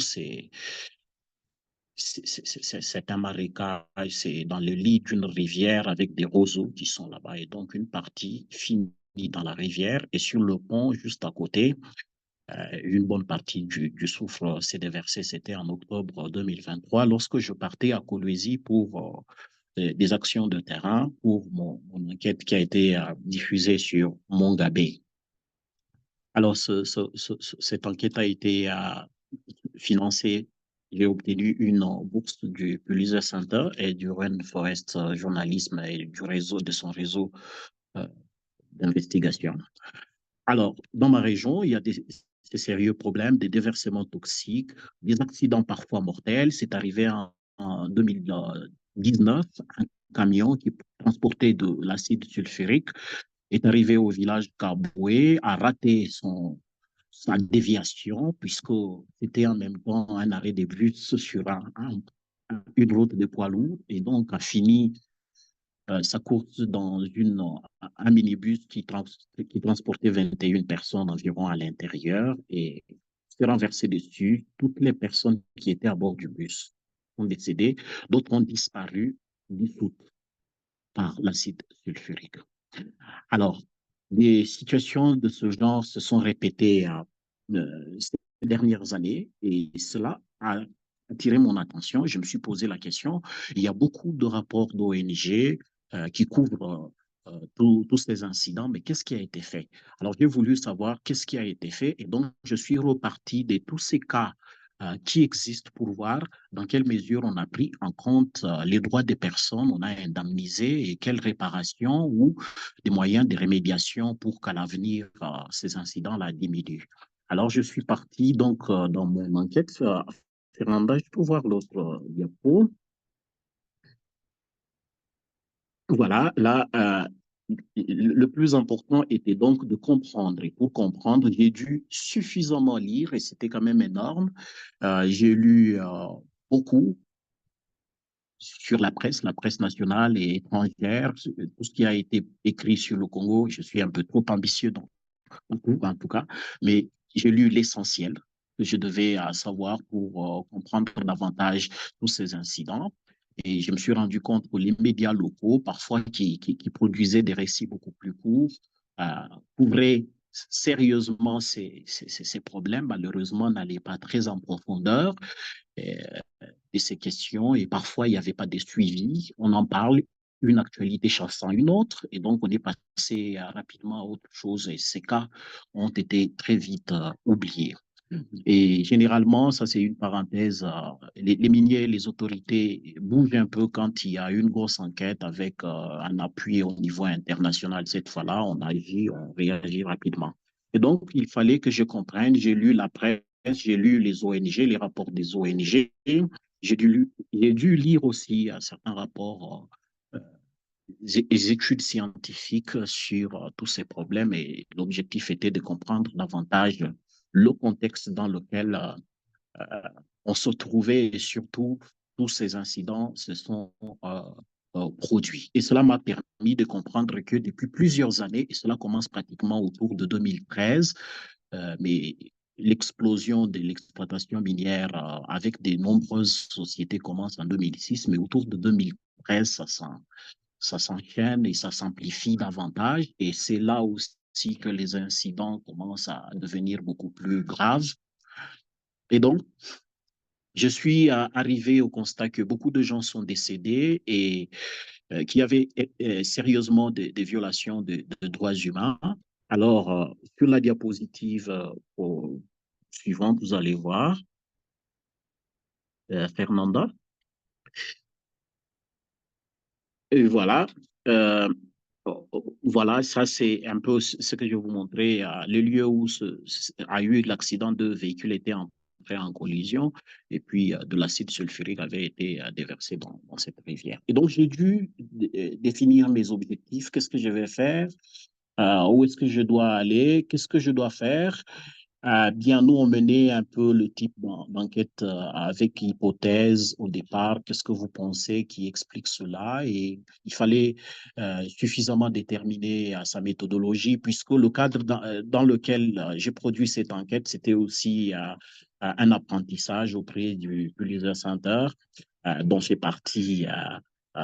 c'est un marécage, c'est dans le lit d'une rivière avec des roseaux qui sont là-bas. Et donc, une partie finit dans la rivière et sur le pont, juste à côté, une bonne partie du soufre s'est déversée. C'était en octobre 2023 lorsque je partais à Kolwezi pour des actions de terrain pour mon enquête qui a été diffusée sur Mongabé. Alors, cette enquête a été financée. J'ai obtenu une bourse du Pulitzer Center et du Rainforest Journalisme et du réseau, de son réseau euh, d'investigation. Alors, dans ma région, il y a des sérieux problèmes, des déversements toxiques, des accidents parfois mortels. C'est arrivé en 2019, un camion qui transportait de l'acide sulfurique est arrivé au village Kaboué, a raté sa déviation, puisque c'était en même temps un arrêt de bus sur une route de poids lourds, et donc a fini sa course dans un minibus qui transportait 21 personnes environ à l'intérieur et s'est renversé dessus. Toutes les personnes qui étaient à bord du bus ont décédé, d'autres ont disparu, dissoutes par l'acide sulfurique. Alors, des situations de ce genre se sont répétées ces dernières années et cela a attiré mon attention. Je me suis posé la question. Il y a beaucoup de rapports d'ONG qui couvrent tous ces incidents, mais qu'est-ce qui a été fait? Alors, j'ai voulu savoir qu'est-ce qui a été fait et donc je suis reparti de tous ces cas qui existent pour voir dans quelle mesure on a pris en compte les droits des personnes, on a indemnisé et quelles réparations ou des moyens de rémédiation pour qu'à l'avenir, ces incidents-là diminuent. Alors, je suis parti donc dans mon enquête. Fernanda, je peux voir l'autre diapo. Voilà, là, le plus important était donc de comprendre. Et pour comprendre, j'ai dû suffisamment lire et c'était quand même énorme. J'ai lu beaucoup sur la presse nationale et étrangère, tout ce qui a été écrit sur le Congo. Je suis un peu trop ambitieux en tout cas, mais j'ai lu l'essentiel que je devais savoir pour comprendre davantage tous ces incidents. Et je me suis rendu compte que les médias locaux, parfois qui produisaient des récits beaucoup plus courts, euh, couvraient sérieusement ces problèmes, malheureusement n'allaient pas très en profondeur de ces questions et parfois il n'y avait pas de suivi. On en parle, une actualité chassant une autre et donc on est passé rapidement à autre chose et ces cas ont été très vite oubliés. Et généralement, ça c'est une parenthèse, les miniers, les autorités bougent un peu quand il y a une grosse enquête avec un appui au niveau international. Cette fois-là, on agit, on réagit rapidement. Et donc, il fallait que je comprenne, j'ai lu la presse, j'ai lu les ONG, les rapports des ONG, j'ai dû lire aussi certains rapports, des études scientifiques sur tous ces problèmes et l'objectif était de comprendre davantage le contexte dans lequel on se trouvait et surtout tous ces incidents se sont produits. Et cela m'a permis de comprendre que depuis plusieurs années, et cela commence pratiquement autour de 2013, mais l'explosion de l'exploitation minière avec de nombreuses sociétés commence en 2006, mais autour de 2013, ça s'enchaîne et ça s'amplifie davantage. Et c'est là aussi que les incidents commencent à devenir beaucoup plus graves. Et donc, je suis arrivé au constat que beaucoup de gens sont décédés et qu'il y avait sérieusement des violations de droits humains. Alors, sur la diapositive suivante, vous allez voir, Fernanda. Et voilà. Euh, Voilà, ça c'est un peu ce que je vais vous montrer. Le lieu où a eu l'accident de véhicule était entré en collision et puis de l'acide sulfurique avait été déversé dans cette rivière. Et donc j'ai dû définir mes objectifs, qu'est-ce que je vais faire, où est-ce que je dois aller, qu'est-ce que je dois faire. Bien, nous, on menait un peu le type d'enquête avec hypothèse au départ. Qu'est-ce que vous pensez qui explique cela? Et il fallait suffisamment déterminer sa méthodologie, puisque le cadre dans lequel j'ai produit cette enquête, c'était aussi un apprentissage auprès du User Center, dont fait partie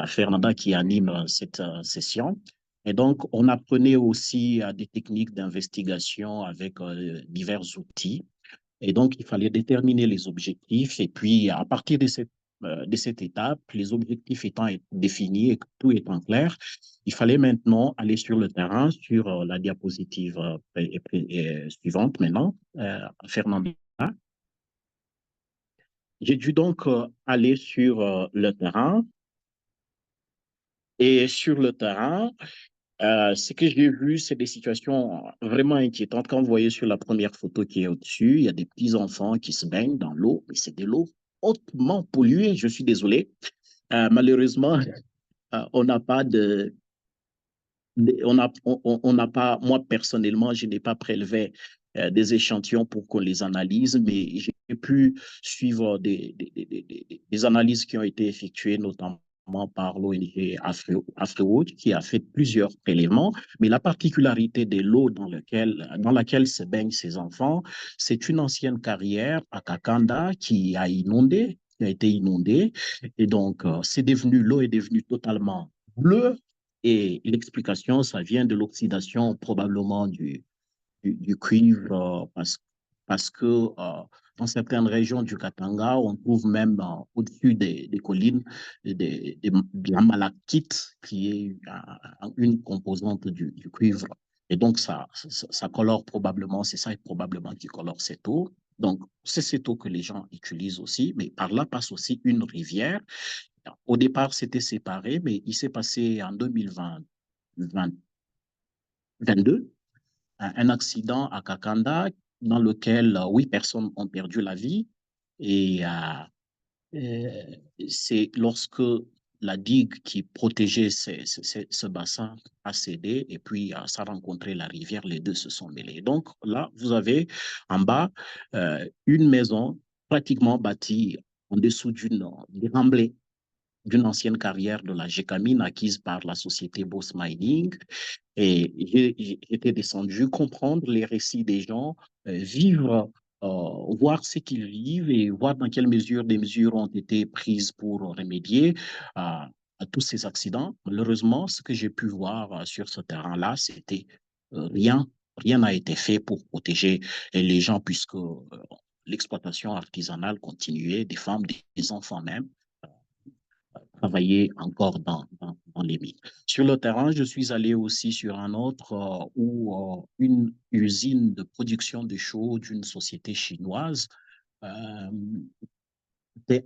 Fernanda qui anime cette session. Et donc, on apprenait aussi des techniques d'investigation avec divers outils. Et donc, il fallait déterminer les objectifs. Et puis, à partir de cette étape, les objectifs étant définis et tout étant clair, il fallait maintenant aller sur le terrain, sur la diapositive suivante maintenant, Fernanda. J'ai dû donc aller sur le terrain. Et sur le terrain, ce que j'ai vu, c'est des situations vraiment inquiétantes. Quand vous voyez sur la première photo qui est au-dessus, il y a des petits-enfants qui se baignent dans l'eau, mais c'est de l'eau hautement polluée, je suis désolé. Malheureusement, on n'a pas on n'a pas, moi personnellement, je n'ai pas prélevé des échantillons pour qu'on les analyse, mais j'ai pu suivre des analyses qui ont été effectuées, notamment par l'ONG AfriWatch, qui a fait plusieurs prélèvements. Mais la particularité de l'eau dans laquelle se baignent ces enfants, c'est une ancienne carrière à Kakanda qui a inondé, qui a été inondée. Et donc, l'eau est devenue totalement bleue. Et l'explication, ça vient de l'oxydation probablement du cuivre parce que dans certaines régions du Katanga, on trouve même au-dessus des collines de la malachite qui est une composante du cuivre. Et donc, ça colore probablement, c'est ça probablement qui colore cette eau. Donc, c'est cette eau que les gens utilisent aussi, mais par là passe aussi une rivière. Au départ, c'était séparé, mais il s'est passé en 2022 un accident à Kakanda dans lequel 8 personnes ont perdu la vie. Et c'est lorsque la digue qui protégeait ce bassin a cédé et puis ça a rencontré la rivière, les deux se sont mêlés. Donc là, vous avez en bas une maison pratiquement bâtie en dessous d'une remblai d'une ancienne carrière de la Gécamine acquise par la société Boss Mining. Et j'étais descendu comprendre les récits des gens, vivre, voir ce qu'ils vivent et voir dans quelle mesure des mesures ont été prises pour remédier à tous ces accidents. Malheureusement, ce que j'ai pu voir sur ce terrain-là, c'était rien. Rien n'a été fait pour protéger les gens puisque l'exploitation artisanale continuait, des femmes, des enfants même travailler encore dans les mines. Sur le terrain, je suis allé aussi sur un autre où une usine de production de chaux d'une société chinoise, euh,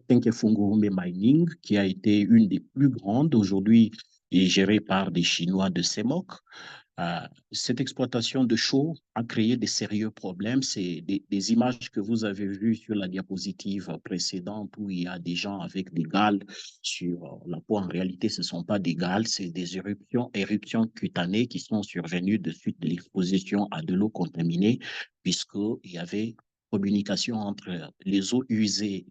Tenkefungurume Mining, qui a été une des plus grandes aujourd'hui et gérée par des Chinois de CEMOC. Cette exploitation de chaux a créé des sérieux problèmes. C'est des images que vous avez vues sur la diapositive précédente où il y a des gens avec des gales sur la peau. En réalité, ce ne sont pas des gales, c'est des éruptions cutanées qui sont survenues de suite de l'exposition à de l'eau contaminée, puisqu'il y avait communication entre les eaux usées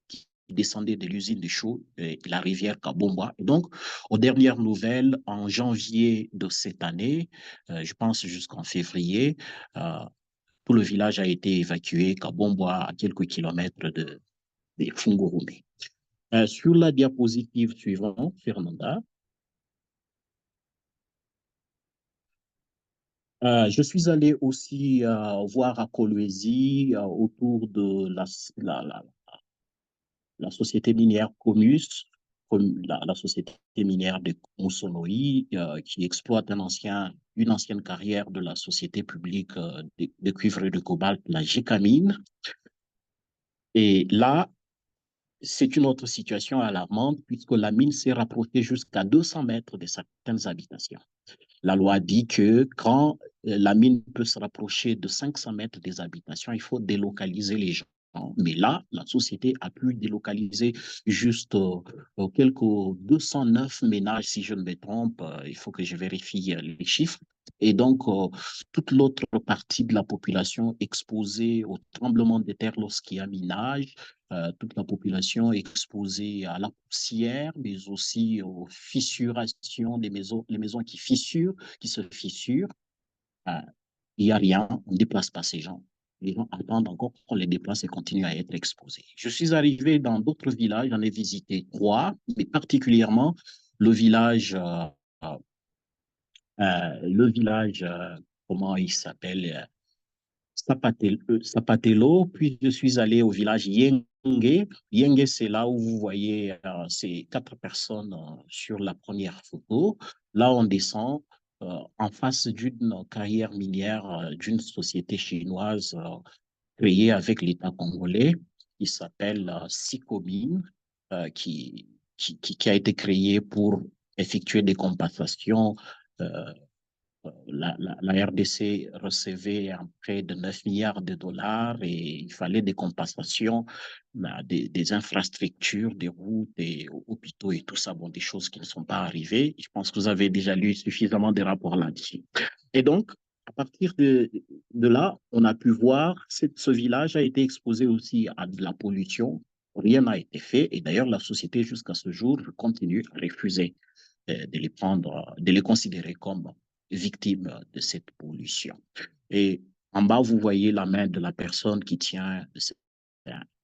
qui descendaient de l'usine de chaux et la rivière Kabomba. Et donc, aux dernières nouvelles, en janvier de cette année, je pense jusqu'en février, tout le village a été évacué, Kabomba, à quelques kilomètres de Fungurume. Sur la diapositive suivante, Fernanda, je suis allé aussi voir à Kolwezi autour de la société minière Comus, la société minière de Moussonoï, qui exploite une ancienne carrière de la société publique de cuivre et de cobalt, la Gécamine. Et là, c'est une autre situation alarmante puisque la mine s'est rapprochée jusqu'à 200 mètres de certaines habitations. La loi dit que quand la mine peut se rapprocher de 500 mètres des habitations, il faut délocaliser les gens. Mais là, la société a pu délocaliser juste quelques 209 ménages, si je ne me trompe. Il faut que je vérifie les chiffres. Et donc, toute l'autre partie de la population exposée au tremblement de terre lorsqu'il y a minage, toute la population exposée à la poussière, mais aussi aux fissurations des maisons, les maisons qui fissurent, qui se fissurent. Euh, il n'y a rien, on ne déplace pas ces gens. Les gens attendent encore qu'on les déplace et continuent à être exposés. Je suis arrivé dans d'autres villages, j'en ai visité 3, mais particulièrement le village, comment il s'appelle, Sapatelo, puis je suis allé au village Yenge. Yenge, c'est là où vous voyez ces 4 personnes sur la première photo. Là, on descend en face d'une carrière minière d'une société chinoise créée avec l'État congolais qui s'appelle Sicomine, qui a été créée pour effectuer des compensations euh, la RDC recevait un prêt de 9 milliards de dollars et il fallait des compensations, des infrastructures, des routes, des hôpitaux et tout ça, bon, des choses qui ne sont pas arrivées. Je pense que vous avez déjà lu suffisamment de rapports là-dessus. Et donc, à partir de là, on a pu voir que ce village a été exposé aussi à de la pollution. Rien n'a été fait et d'ailleurs, la société, jusqu'à ce jour, continue à refuser de les prendre, de les considérer comme victimes de cette pollution. Et en bas, vous voyez la main de la personne qui tient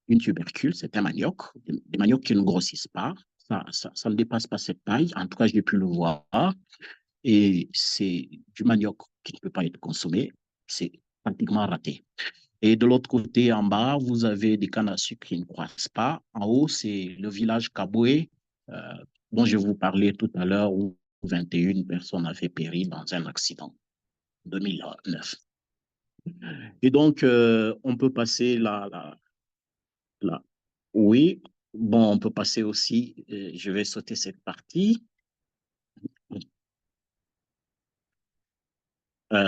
une tubercule, c'est un manioc, des maniocs qui ne grossissent pas. Ça ne dépasse pas cette taille. En tout cas, j'ai pu le voir. Et c'est du manioc qui ne peut pas être consommé. C'est pratiquement raté. Et de l'autre côté, en bas, vous avez des cannes à sucre qui ne croissent pas. En haut, c'est le village Kaboué, euh, dont je vous parlais tout à l'heure, où 21 personnes avaient péri dans un accident en 2009. Et donc, on peut passer là. Oui, bon, on peut passer aussi, je vais sauter cette partie.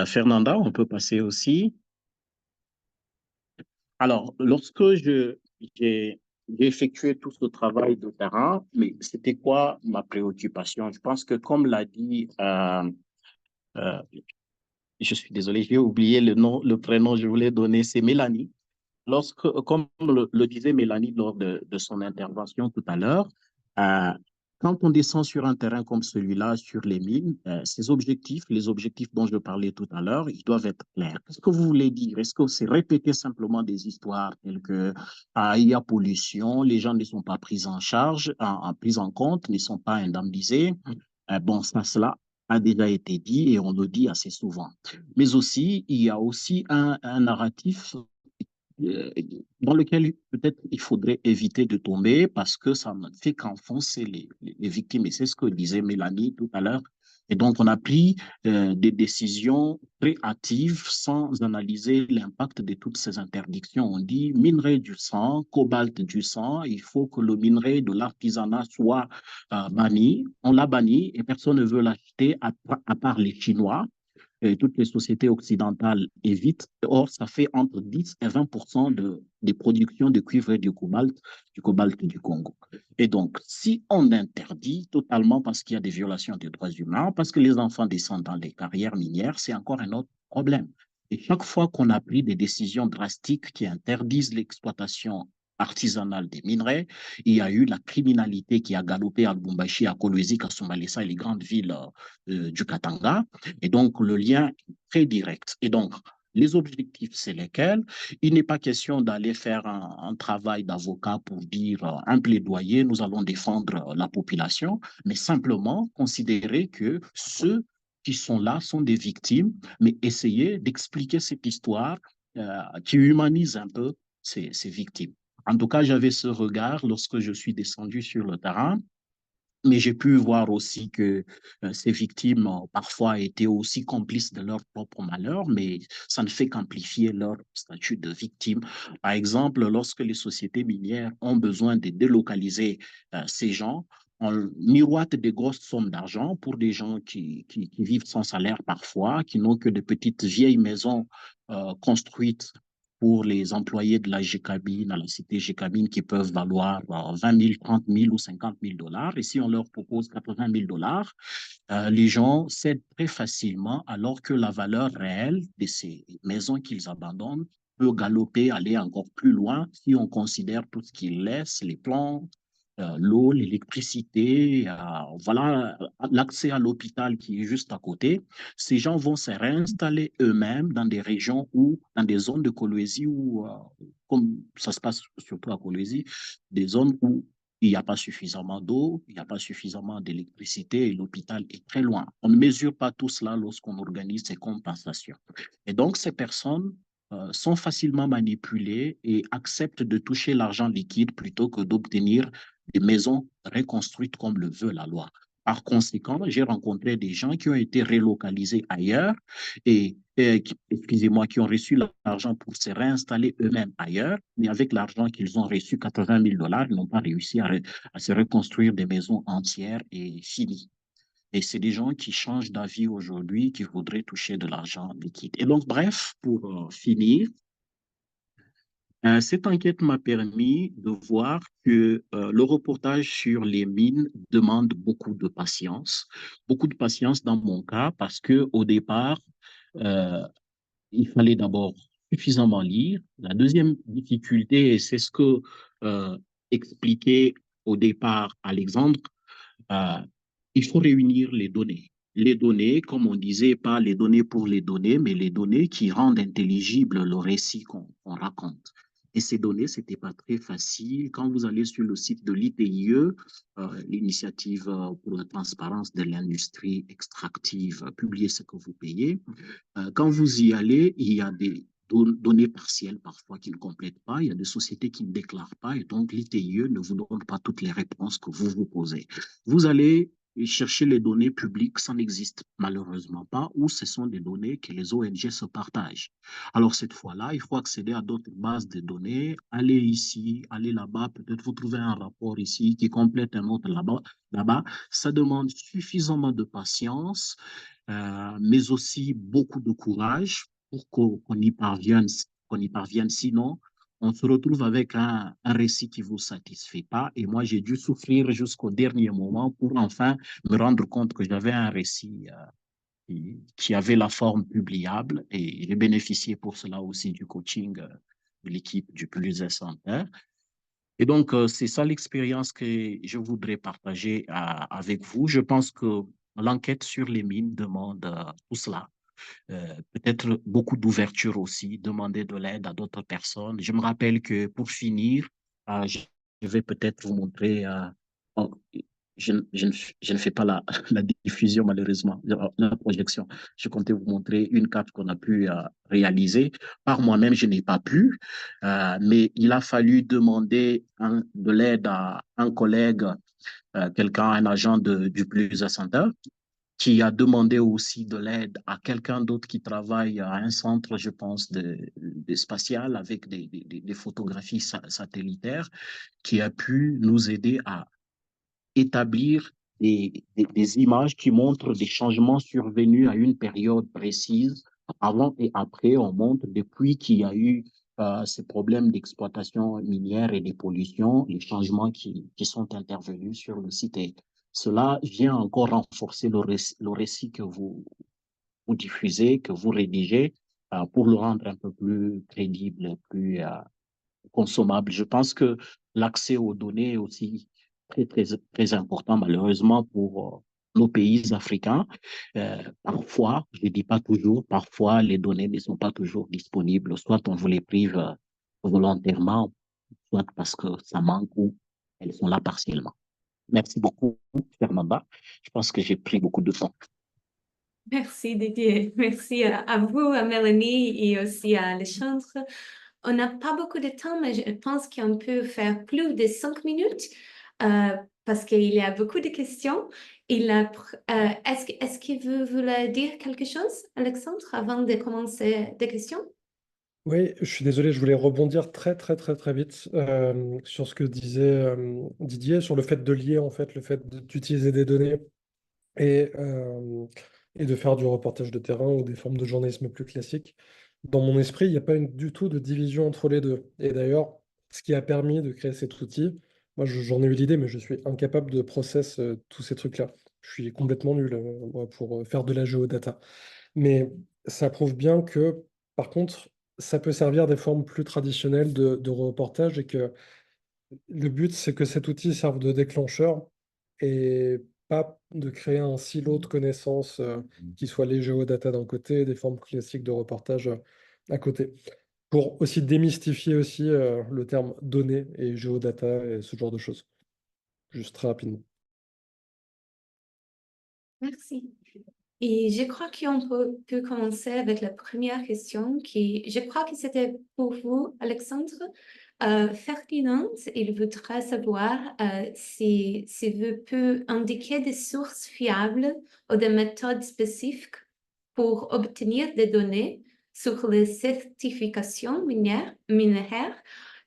Fernanda, on peut passer aussi. Alors, lorsque j'ai effectué tout ce travail de terrain, mais c'était quoi ma préoccupation? Je pense que comme l'a dit, euh, je suis désolé, j'ai oublié le nom, le prénom, je voulais donner, c'est Mélanie. Comme le disait Mélanie lors de son intervention tout à l'heure, euh, quand on descend sur un terrain comme celui-là, sur les mines, ces objectifs, les objectifs dont je parlais tout à l'heure, ils doivent être clairs. Qu'est-ce que vous voulez dire? Est-ce que c'est répéter simplement des histoires telles que il y a pollution, les gens ne sont pas pris en charge, pris en compte, ne sont pas indemnisés? Bon, cela a déjà été dit et on le dit assez souvent. Mais aussi, il y a aussi un narratif euh, dans lequel peut-être il faudrait éviter de tomber parce que ça ne fait qu'enfoncer les victimes. Et c'est ce que disait Mélanie tout à l'heure. Et donc, on a pris des décisions très hâtives sans analyser l'impact de toutes ces interdictions. On dit minerai du sang, cobalt du sang, il faut que le minerai de l'artisanat soit banni. On l'a banni et personne ne veut l'acheter à part les Chinois. Toutes les sociétés occidentales évitent. Or, ça fait entre 10 et 20% des productions de cuivre et du cobalt du Congo. Et donc, si on interdit totalement parce qu'il y a des violations des droits humains, parce que les enfants descendent dans les carrières minières, c'est encore un autre problème. Et chaque fois qu'on a pris des décisions drastiques qui interdisent l'exploitation artisanale des minerais, il y a eu la criminalité qui a galopé à Lubumbashi, à Kolwezi, Kasumbalesa et les grandes villes du Katanga. Et donc, le lien est très direct. Et donc, les objectifs, c'est lesquels? Il n'est pas question d'aller faire un travail d'avocat pour dire un plaidoyer, nous allons défendre la population, mais simplement considérer que ceux qui sont là sont des victimes, mais essayer d'expliquer cette histoire qui humanise un peu ces victimes. En tout cas, j'avais ce regard lorsque je suis descendu sur le terrain. Mais j'ai pu voir aussi que ces victimes parfois étaient aussi complices de leur propre malheur, mais ça ne fait qu'amplifier leur statut de victime. Par exemple, lorsque les sociétés minières ont besoin de délocaliser ces gens, on miroite des grosses sommes d'argent pour des gens qui vivent sans salaire parfois, qui n'ont que de petites vieilles maisons construites pour les employés de la Gécamine, à la cité Gécamine, qui peuvent valoir 20 000, 30 000 ou 50 000 dollars. Et si on leur propose 80 000 dollars, les gens cèdent très facilement, alors que la valeur réelle de ces maisons qu'ils abandonnent peut galoper, aller encore plus loin si on considère tout ce qu'ils laissent, les plantes, l'eau, l'électricité, voilà, l'accès à l'hôpital qui est juste à côté. Ces gens vont se réinstaller eux-mêmes dans des régions ou dans des zones de Coloésie où, comme ça se passe surtout à Coloésie, des zones où il n'y a pas suffisamment d'eau, il n'y a pas suffisamment d'électricité et l'hôpital est très loin. On ne mesure pas tout cela lorsqu'on organise ces compensations. Et donc, ces personnes sont facilement manipulées et acceptent de toucher l'argent liquide plutôt que d'obtenir des maisons reconstruites comme le veut la loi. Par conséquent, j'ai rencontré des gens qui ont été relocalisés ailleurs excusez-moi, qui ont reçu l'argent pour se réinstaller eux-mêmes ailleurs, mais avec l'argent qu'ils ont reçu, 80 000 dollars, ils n'ont pas réussi à se reconstruire des maisons entières et finies. Et c'est des gens qui changent d'avis aujourd'hui, qui voudraient toucher de l'argent liquide. Et donc, bref, pour finir, cette enquête m'a permis de voir que le reportage sur les mines demande beaucoup de patience dans mon cas, parce que au départ, euh, il fallait d'abord suffisamment lire. La deuxième difficulté, et c'est ce que expliquait au départ Alexandre, euh, il faut réunir les données. Les données, comme on disait, pas les données pour les données, mais les données qui rendent intelligible le récit qu'on raconte. Et ces données, ce n'était pas très facile. Quand vous allez sur le site de l'ITIE, l'initiative pour la transparence de l'industrie extractive, publiez ce que vous payez. Quand vous y allez, il y a des données partielles parfois qui ne complètent pas, il y a des sociétés qui ne déclarent pas, et donc l'ITIE ne vous donne pas toutes les réponses que vous vous posez. Vous allez chercher les données publiques, ça n'existe malheureusement pas, ou ce sont des données que les ONG se partagent. Alors cette fois-là, il faut accéder à d'autres bases de données, aller ici, aller là-bas, peut-être vous trouvez un rapport ici qui complète un autre là-bas. Ça demande suffisamment de patience, mais aussi beaucoup de courage pour qu'on y parvienne, Sinon, on se retrouve avec un récit qui ne vous satisfait pas. Et moi, j'ai dû souffrir jusqu'au dernier moment pour enfin me rendre compte que j'avais un récit qui avait la forme publiable. Et j'ai bénéficié pour cela aussi du coaching de l'équipe du Pulitzer Center. Et donc, c'est ça l'expérience que je voudrais partager avec vous. Je pense que l'enquête sur les mines demande tout cela. Peut-être beaucoup d'ouverture aussi, demander de l'aide à d'autres personnes. Je me rappelle que pour finir, je vais peut-être vous montrer, oh, je ne fais pas la diffusion malheureusement, la projection. Je comptais vous montrer une carte qu'on a pu réaliser. Par moi-même, je n'ai pas pu, mais il a fallu demander de l'aide à un collègue, quelqu'un, un agent du Pulitzer Center, qui a demandé aussi de l'aide à quelqu'un d'autre qui travaille à un centre, je pense, de spatial avec des photographies satellitaires, qui a pu nous aider à établir des images qui montrent des changements survenus à une période précise. Avant et après, on montre depuis qu'il y a eu ces problèmes d'exploitation minière et des pollutions, les changements qui sont intervenus sur le site. Et cela vient encore renforcer le récit que vous diffusez, que vous rédigez, pour le rendre un peu plus crédible, plus consommable. Je pense que l'accès aux données est aussi très, très, très important, malheureusement, pour nos pays africains. Parfois, je ne dis pas toujours, parfois, les données ne sont pas toujours disponibles, soit on vous les prive volontairement, soit parce que ça manque ou elles sont là partiellement. Merci beaucoup, Fernanda. Je pense que j'ai pris beaucoup de temps. Merci Didier, merci à vous, à Mélanie et aussi à Alexandre. On n'a pas beaucoup de temps, mais je pense qu'on peut faire plus de 5 minutes parce qu'il y a beaucoup de questions. Est-ce que vous voulez dire quelque chose, Alexandre, avant de commencer des questions? Oui, je suis désolé, je voulais rebondir très très très très vite sur ce que disait Didier, sur le fait de lier en fait, le fait d'utiliser des données et, euh, et de faire du reportage de terrain ou des formes de journalisme plus classiques. dans mon esprit, il n'y a pas du tout de division entre les deux. Et d'ailleurs, ce qui a permis de créer cet outil, moi j'en ai eu l'idée, mais je suis incapable de process tous ces trucs-là. Je suis complètement nul moi, pour faire de la géodata. Mais ça prouve bien que, par contre, ça peut servir des formes plus traditionnelles de reportage et que le but, c'est que cet outil serve de déclencheur et pas de créer un silo de connaissances qui soit les géodata d'un côté et des formes classiques de reportage à côté. Pour aussi démystifier aussi le terme données et géodata et ce genre de choses. Juste très rapidement. Merci. Et je crois qu'on peut commencer avec la première question je crois que c'était pour vous, Alexandre. Ferdinand, il voudrait savoir si vous pouvez indiquer des sources fiables ou des méthodes spécifiques pour obtenir des données sur les certifications minières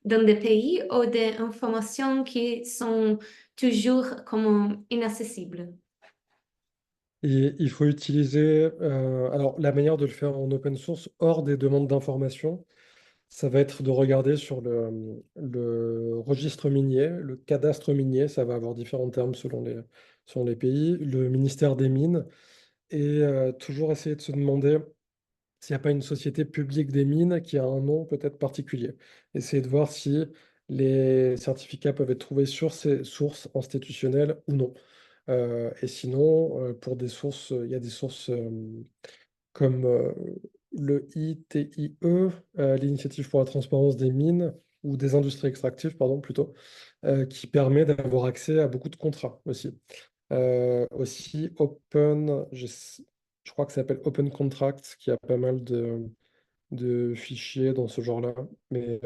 dans des pays ou des informations qui sont toujours comme inaccessibles. Et il faut utiliser, alors la manière de le faire en open source hors des demandes d'information, ça va être de regarder sur le registre minier, le cadastre minier, ça va avoir différents termes selon les pays, le ministère des Mines, et toujours essayer de se demander s'il n'y a pas une société publique des mines qui a un nom peut-être particulier. Essayer de voir si les certificats peuvent être trouvés sur ces sources institutionnelles ou non. Et sinon, pour des sources, il y a des sources comme le ITIE, l'Initiative pour la transparence des mines, ou des industries extractives, pardon, plutôt, qui permet d'avoir accès à beaucoup de contrats aussi. Aussi Open, je crois que ça s'appelle Open Contracts, qui a pas mal de fichiers dans ce genre-là. Mais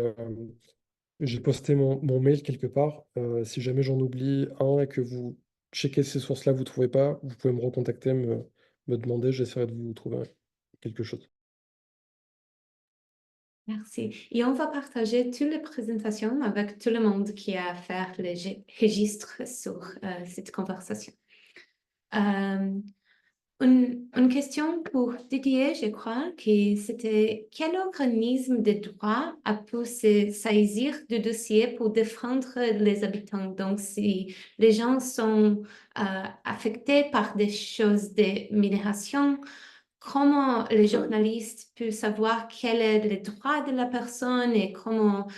j'ai posté mon mail quelque part. Si jamais j'en oublie un et que vous checkez ces sources-là, vous ne trouvez pas, vous pouvez me recontacter, me demander, j'essaierai de vous trouver quelque chose. Merci. Et on va partager toutes les présentations avec tout le monde qui a fait le registre sur cette conversation. Une question pour Didier, je crois, que c'était quel organisme de droit a pu se saisir du dossier pour défendre les habitants? Donc, si les gens sont affectés par des choses de minération, comment les journalistes peuvent savoir quel est le droit de la personne et comment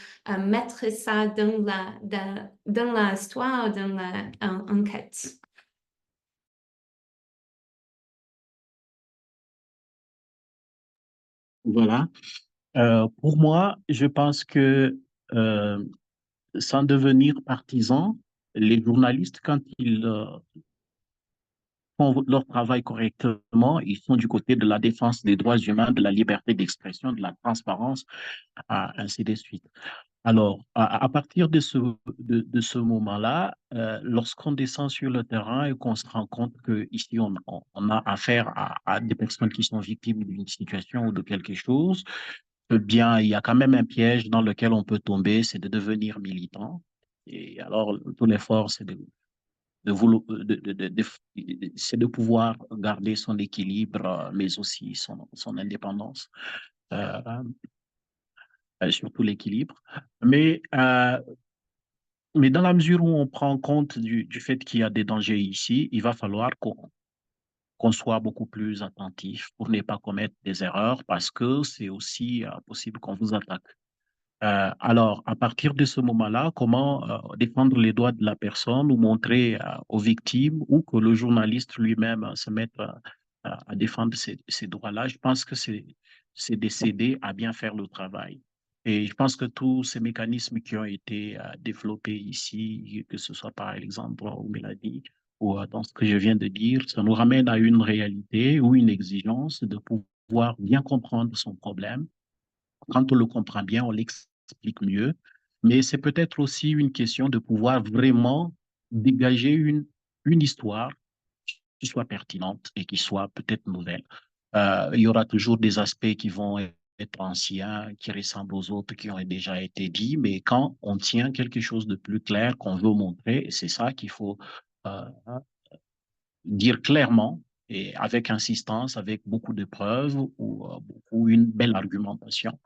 mettre ça dans la histoire, dans l'enquête? Voilà. Pour moi, je pense que euh, sans devenir partisan, les journalistes, quand ils font leur travail correctement, ils sont du côté de la défense des droits humains, de la liberté d'expression, de la transparence, ainsi de suite. Alors, à partir de ce moment-là, lorsqu'on descend sur le terrain et qu'on se rend compte qu'ici, on a affaire à des personnes qui sont victimes d'une situation ou de quelque chose, eh bien, il y a quand même un piège dans lequel on peut tomber, c'est de devenir militant. Et alors, tout l'effort, c'est c'est de pouvoir garder son équilibre, mais aussi son indépendance, euh, surtout l'équilibre. Mais, euh, mais dans la mesure où on prend compte du fait qu'il y a des dangers ici, il va falloir qu'on soit beaucoup plus attentif pour ne pas commettre des erreurs parce que c'est aussi possible qu'on vous attaque. Alors, à partir de ce moment-là, comment défendre les droits de la personne ou montrer aux victimes ou que le journaliste lui-même se mette à défendre ces droits-là, je pense que c'est de s'aider à bien faire le travail. Et je pense que tous ces mécanismes qui ont été développés ici, que ce soit par exemple au Mélanie ou dans ce que je viens de dire, ça nous ramène à une réalité ou une exigence de pouvoir bien comprendre son problème. Quand on le comprend bien, on l'explique mieux. Mais c'est peut-être aussi une question de pouvoir vraiment dégager une histoire qui soit pertinente et qui soit peut-être nouvelle. Il y aura toujours des aspects qui vont être anciens, qui ressemblent aux autres qui ont déjà été dits, mais quand on tient quelque chose de plus clair qu'on veut montrer, c'est ça qu'il faut euh, dire clairement et avec insistance, avec beaucoup de preuves ou une belle argumentation.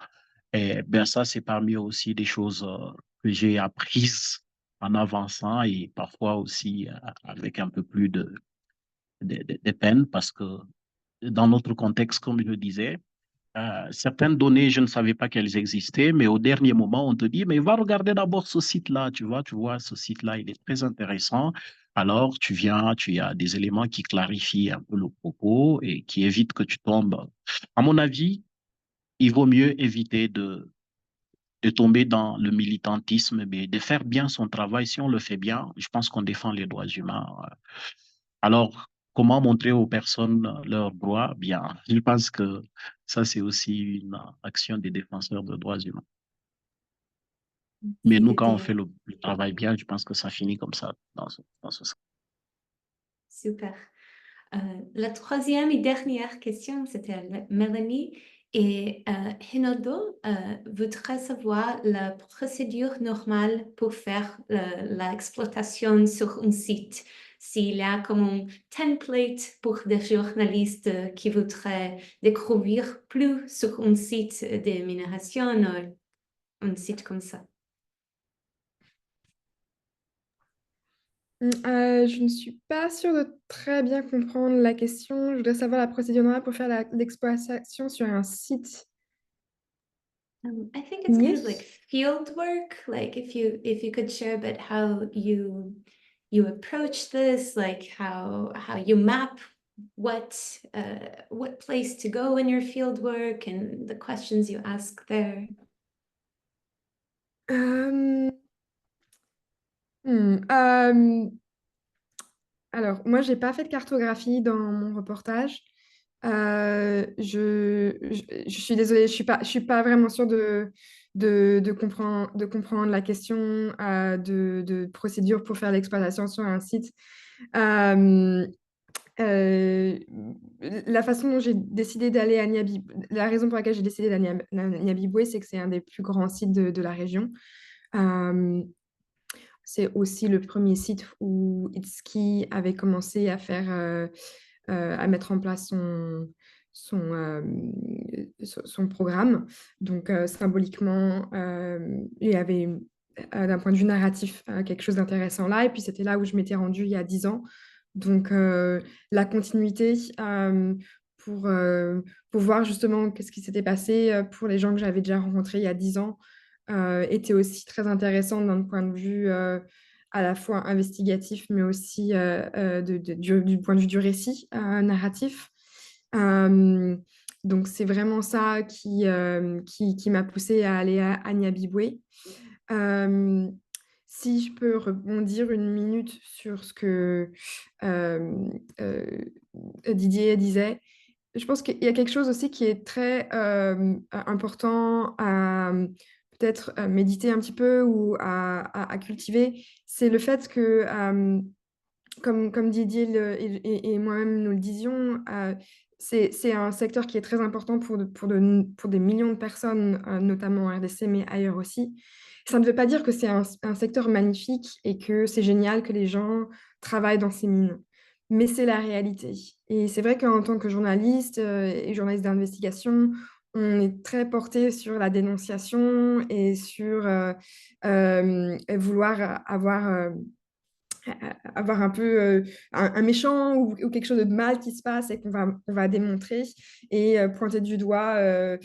Et bien ça, c'est parmi aussi des choses que j'ai apprises en avançant et parfois aussi avec un peu plus de peine parce que dans notre contexte, comme je le disais, certaines données, je ne savais pas qu'elles existaient, mais au dernier moment, on te dit, mais va regarder d'abord ce site-là, tu vois, ce site-là, il est très intéressant. Alors, tu viens, tu as des éléments qui clarifient un peu le propos et qui évitent que tu tombes. À mon avis, il vaut mieux éviter de tomber dans le militantisme, mais de faire bien son travail. Si on le fait bien, je pense qu'on défend les droits humains. Alors, comment montrer aux personnes leurs droits? Bien, je pense que ça, c'est aussi une action des défenseurs de droits humains. Mais Merci, nous, quand on fait Didier. le travail bien, je pense que ça finit comme ça, dans ce sens. Super. La troisième et dernière question, c'était à Mélanie. Et Hinodo voudrait savoir la procédure normale pour faire l'exploitation sur un site. S'il y a comme un template pour des journalistes qui voudraient découvrir plus sur un site de minération ou un site comme ça. Je ne suis pas sûre de très bien comprendre la question. Je voudrais savoir la procédure normale pour faire l'exploitation sur un site. I think it's kind of like Yes. field work. Like if you could share a bit how you approach this, like how you map what place to go in your field work and the questions you ask there. Euh, hmm, euh, Alors, moi, j'ai pas fait de cartographie dans mon reportage. Je suis désolée, je suis pas vraiment sûre de comprendre la question de procédure pour faire l'exploitation sur un site. Euh, euh, la façon dont j'ai décidé d'aller à la raison pour laquelle j'ai décidé d'aller à Niabibwe, c'est que c'est un des plus grands sites de la région. Euh, c'est aussi le premier site où Itski avait commencé à à mettre en place son programme. Donc, symboliquement, il y avait, d'un point de vue narratif, quelque chose d'intéressant là. Et puis, c'était là où je m'étais rendue il y a 10 ans. Donc, la continuité pour voir justement qu'est-ce qui s'était passé pour les gens que j'avais déjà rencontrés il y a 10 ans était aussi très intéressante d'un point de vue à la fois investigatif, mais aussi du point de vue du récit narratif. Euh, donc, c'est vraiment ça qui m'a poussée à aller à Niabibwe. Euh, Si je peux rebondir une minute sur ce que euh, euh, Didier disait, je pense qu'il y a quelque chose aussi qui est très important à peut-être méditer un petit peu ou à cultiver, c'est le fait que, comme Didier et moi-même nous le disions, c'est un secteur qui est très important pour des millions de personnes, notamment en RDC, mais ailleurs aussi. Ça ne veut pas dire que c'est un secteur magnifique et que c'est génial que les gens travaillent dans ces mines, mais c'est la réalité. Et c'est vrai qu'en tant que journaliste et journaliste d'investigation, on est très porté sur la dénonciation et sur vouloir avoir un peu un méchant ou quelque chose de mal qui se passe et on va démontrer et pointer du doigt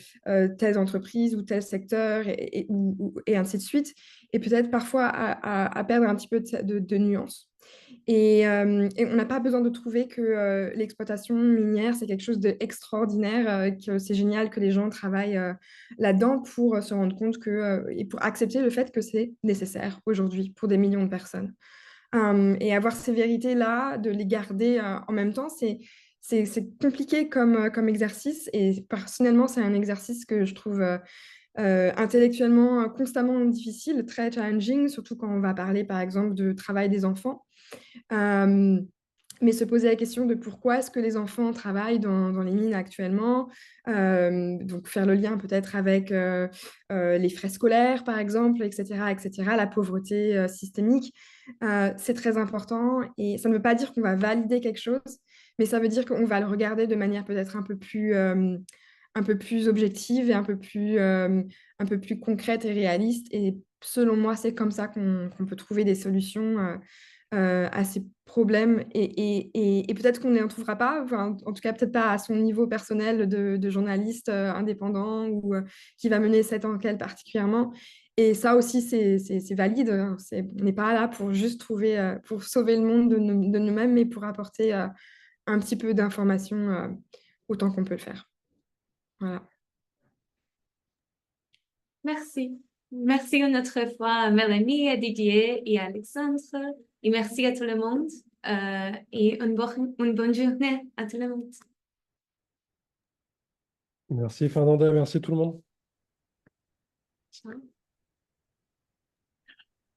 telle entreprise ou tel secteur et ainsi de suite. Et peut-être parfois à perdre un petit peu de nuances. Et on n'a pas besoin de trouver que l'exploitation minière, c'est quelque chose d'extraordinaire, que c'est génial que les gens travaillent là-dedans pour se rendre compte et pour accepter le fait que c'est nécessaire aujourd'hui pour des millions de personnes. Et avoir ces vérités-là, de les garder en même temps, c'est compliqué comme exercice. Et personnellement, c'est un exercice que je trouve intellectuellement constamment difficile, très challenging, surtout quand on va parler, par exemple, de travail des enfants. Euh, mais se poser la question de pourquoi est-ce que les enfants travaillent dans les mines actuellement. Donc faire le lien peut-être avec les frais scolaires, par exemple, etc., la pauvreté systémique. C'est très important et ça ne veut pas dire qu'on va valider quelque chose, mais ça veut dire qu'on va le regarder de manière peut-être un peu plus objective et un peu plus concrète et réaliste. Et selon moi, c'est comme ça qu'on peut trouver des solutions à ces problèmes. Et peut-être qu'on n'en trouvera pas, enfin, en tout cas peut-être pas à son niveau personnel de journaliste indépendant ou qui va mener cette enquête particulièrement. Et ça aussi, c'est valide, hein. On n'est pas là pour juste trouver, pour sauver le monde de nous-mêmes, mais pour apporter un petit peu d'informations autant qu'on peut le faire. Voilà. Merci. Merci une autre fois à Mélanie, à Didier et à Alexandre. Et merci à tout le monde. Et une bonne journée à tout le monde. Merci Fernanda, merci tout le monde. Ciao.